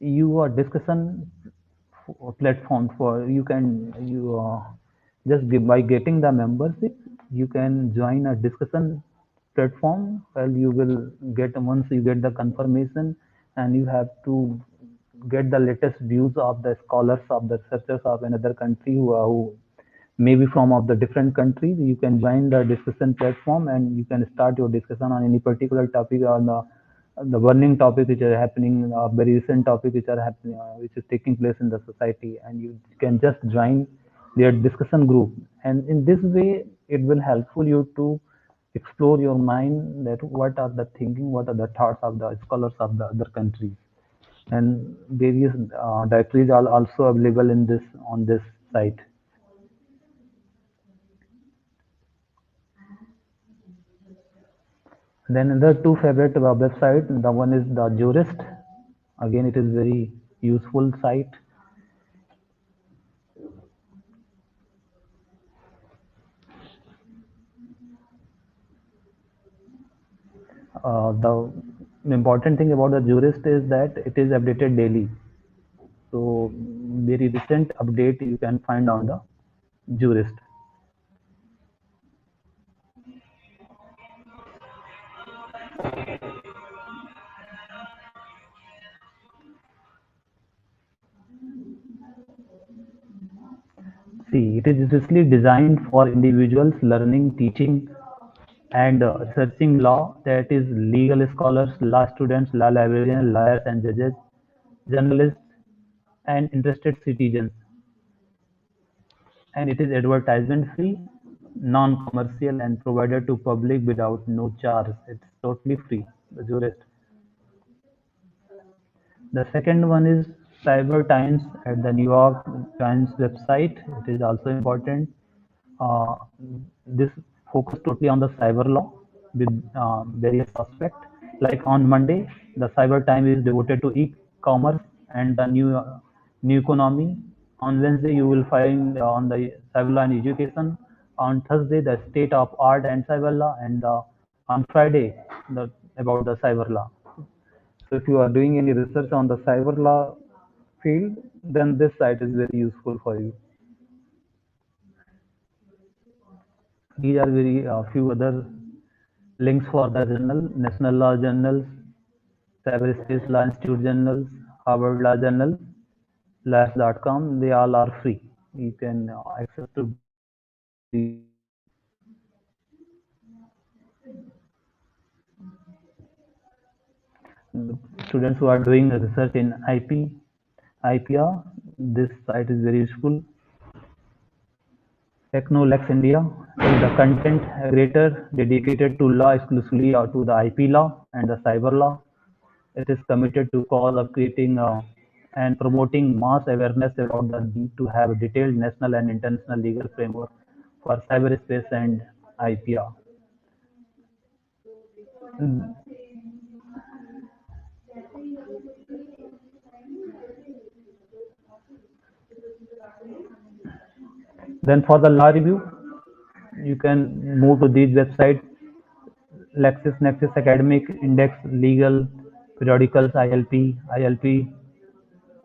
you a discussion platform for you just by getting the membership you can join a discussion platform. Well, you will get once you get the confirmation, and you have to get the latest views of the scholars of the researchers of another country who maybe from of the different countries. You can join the discussion platform and you can start your discussion on any particular topic, on the burning topic which are happening, very recent topic which are happening, which is taking place in the society, and you can just join their discussion group. And in this way, it will helpful you to explore your mind, that what are the thinking, what are the thoughts of the scholars of the other countries. And various directories are also available in this on this site. Then another two favorite website. The one is the Jurist. Again, it is very useful site. The important thing about the Jurist is that it is updated daily. So very recent update you can find on the Jurist. See, it is especially designed for individuals learning, teaching, and researching law, that is legal scholars, law students, law librarians, lawyers and judges, journalists, and interested citizens. And it is advertisement free, non-commercial, and provided to public without no charge. It's totally free, the Jurist. The second one is Cyber Times at the New York Times website. It is also important. Uh, this focus totally on the cyber law with various aspects. Like on Monday, the Cyber Time is devoted to e-commerce and the new economy. On Wednesday, you will find on the cyber law and education. On Thursday, the state of art and cyber law, and on Friday, the about the cyber law. So if you are doing any research on the cyber law field, then this site is very useful for you. These are very few other links for the journal: National Law Journals, Cyberspace Law Institute Journals, Harvard Law Journal, lawyers.com. They all are free. You can access to these. Students who are doing research in IPR, this site is very useful. Technolex India is the content aggregator dedicated to law exclusively or to the IP law and the cyber law. It is committed to cause of creating and promoting mass awareness about the need to have a detailed national and international legal framework for cyberspace and IPR. Then for the law review, you can move to these websites: LexisNexis Academic, Index, Legal, Periodicals, ILP,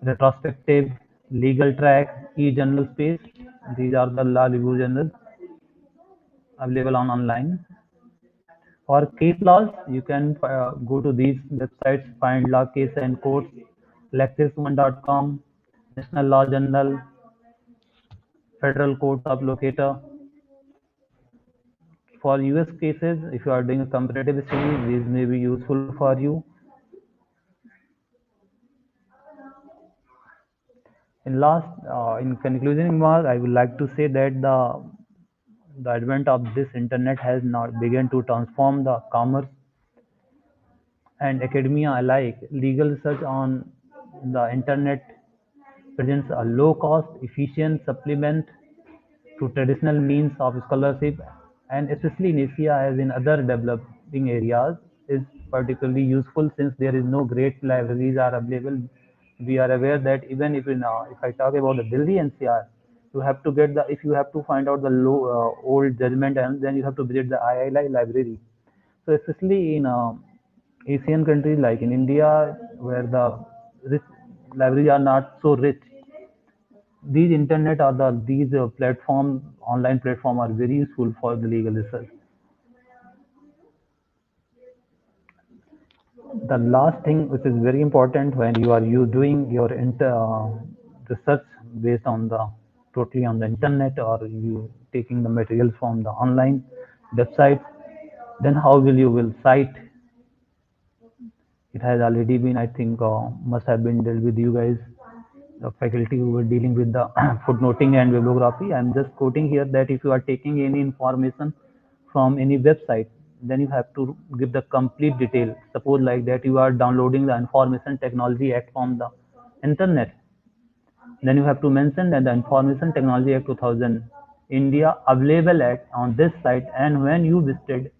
Retrospective, Legal Track, e-journal space. These are the law review journals available on online. For case laws, you can go to these websites: Find Law, Case and Courts, Lexis1.com, National Law Journal, Federal Courts of Locator. For US cases, if you are doing a comparative study, these may be useful for you. In conclusion remark, I would like to say that the advent of this internet has now begun to transform the commerce and academia alike. Legal research on the internet presents a low-cost, efficient supplement to traditional means of scholarship, and especially in Asia as in other developing areas, is particularly useful since there is no great libraries are available. We are aware that even if I talk about the Delhi NCR, you have to get the if you have to find out the old judgment, and then you have to visit the IIL library. So especially in Asian countries like in India, where the rich libraries are not so rich, these internet or these online platform are very useful for the legal research. The last thing which is very important when you are doing your research based on the totally on the internet, or you taking the materials from the online website, then how you will cite? It has already been, I think, must have been dealt with you guys, the faculty who were dealing with the footnoting and bibliography. I'm just quoting here that if you are taking any information from any website, then you have to give the complete detail. Suppose like that you are downloading the Information Technology Act from the internet, then you have to mention that the Information Technology Act 2000 India available at on this site, and when you visited,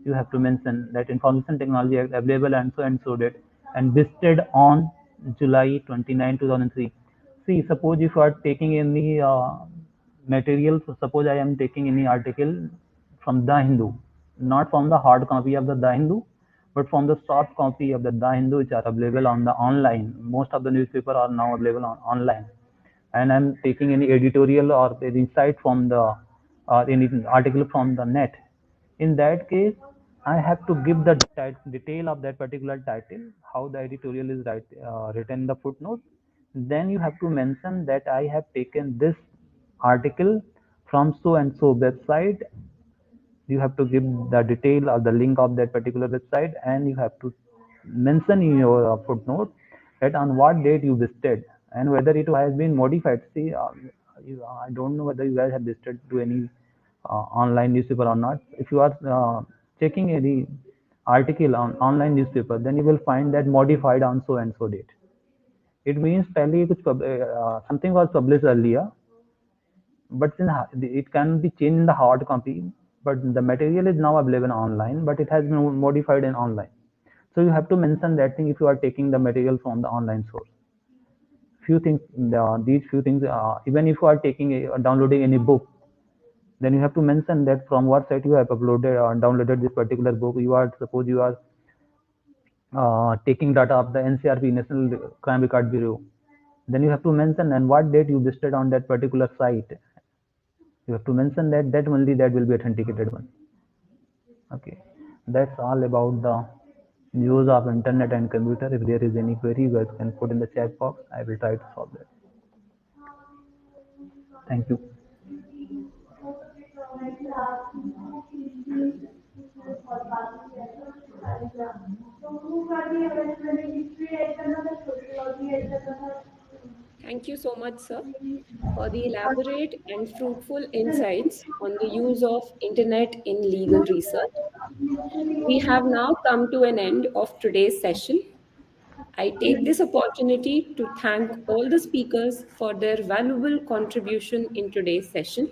you have to mention that Information Technology Act available and so date, and visited on July 29, 2003. See, suppose if you are taking any material, so suppose I am taking any article from The Hindu, not from the hard copy of the Hindu, but from the soft copy of the Hindu, which are available on the online. Most of the newspaper are now available on online, and I'm taking any editorial or any insight from the or any article from the net. In that case, I have to give the detail of that particular title, how the editorial is written in the footnote. Then you have to mention that I have taken this article from so and so website. You have to give the detail or the link of that particular website, and you have to mention in your footnote that on what date you visited and whether it has been modified. See, I don't know whether you guys have visited to any online newspaper or not. If you are checking any article on online newspaper, then you will find that modified on so and so date. It means something was published earlier, but it can be changed in the hard copy, but the material is now available online, but it has been modified in online. So you have to mention that thing if you are taking the material from the online source. Few things, these few things, even if you are taking downloading any book, then you have to mention that from what site you have uploaded or downloaded this particular book. You are, suppose you are taking data of the NCRB, National Crime Record Bureau, then you have to mention and what date you visited on that particular site. You have to mention that only that will be authenticated one. Okay, that's all about the use of internet and computer. If there is any query, you guys can put in the chat box. I will try to solve that. Thank you. Thank you so much, sir, for the elaborate and fruitful insights on the use of internet in legal research. We have now come to an end of today's session. I take this opportunity to thank all the speakers for their valuable contribution in today's session.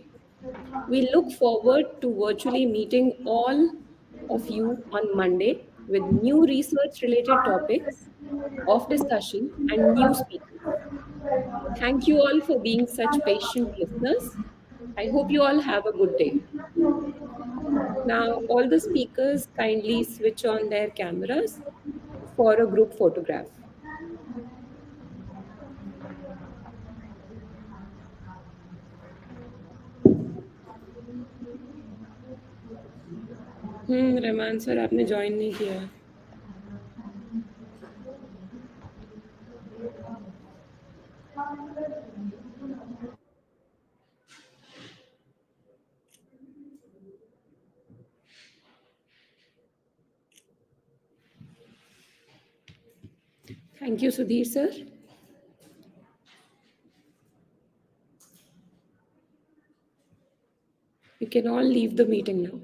We look forward to virtually meeting all of you on Monday with new research related topics of discussion and new speakers. Thank you all for being such patient listeners. I hope you all have a good day. Now, all the speakers kindly switch on their cameras for a group photograph. Rahman sir आपने join नहीं किया. Thank you, Sudhir sir. You can all leave the meeting now.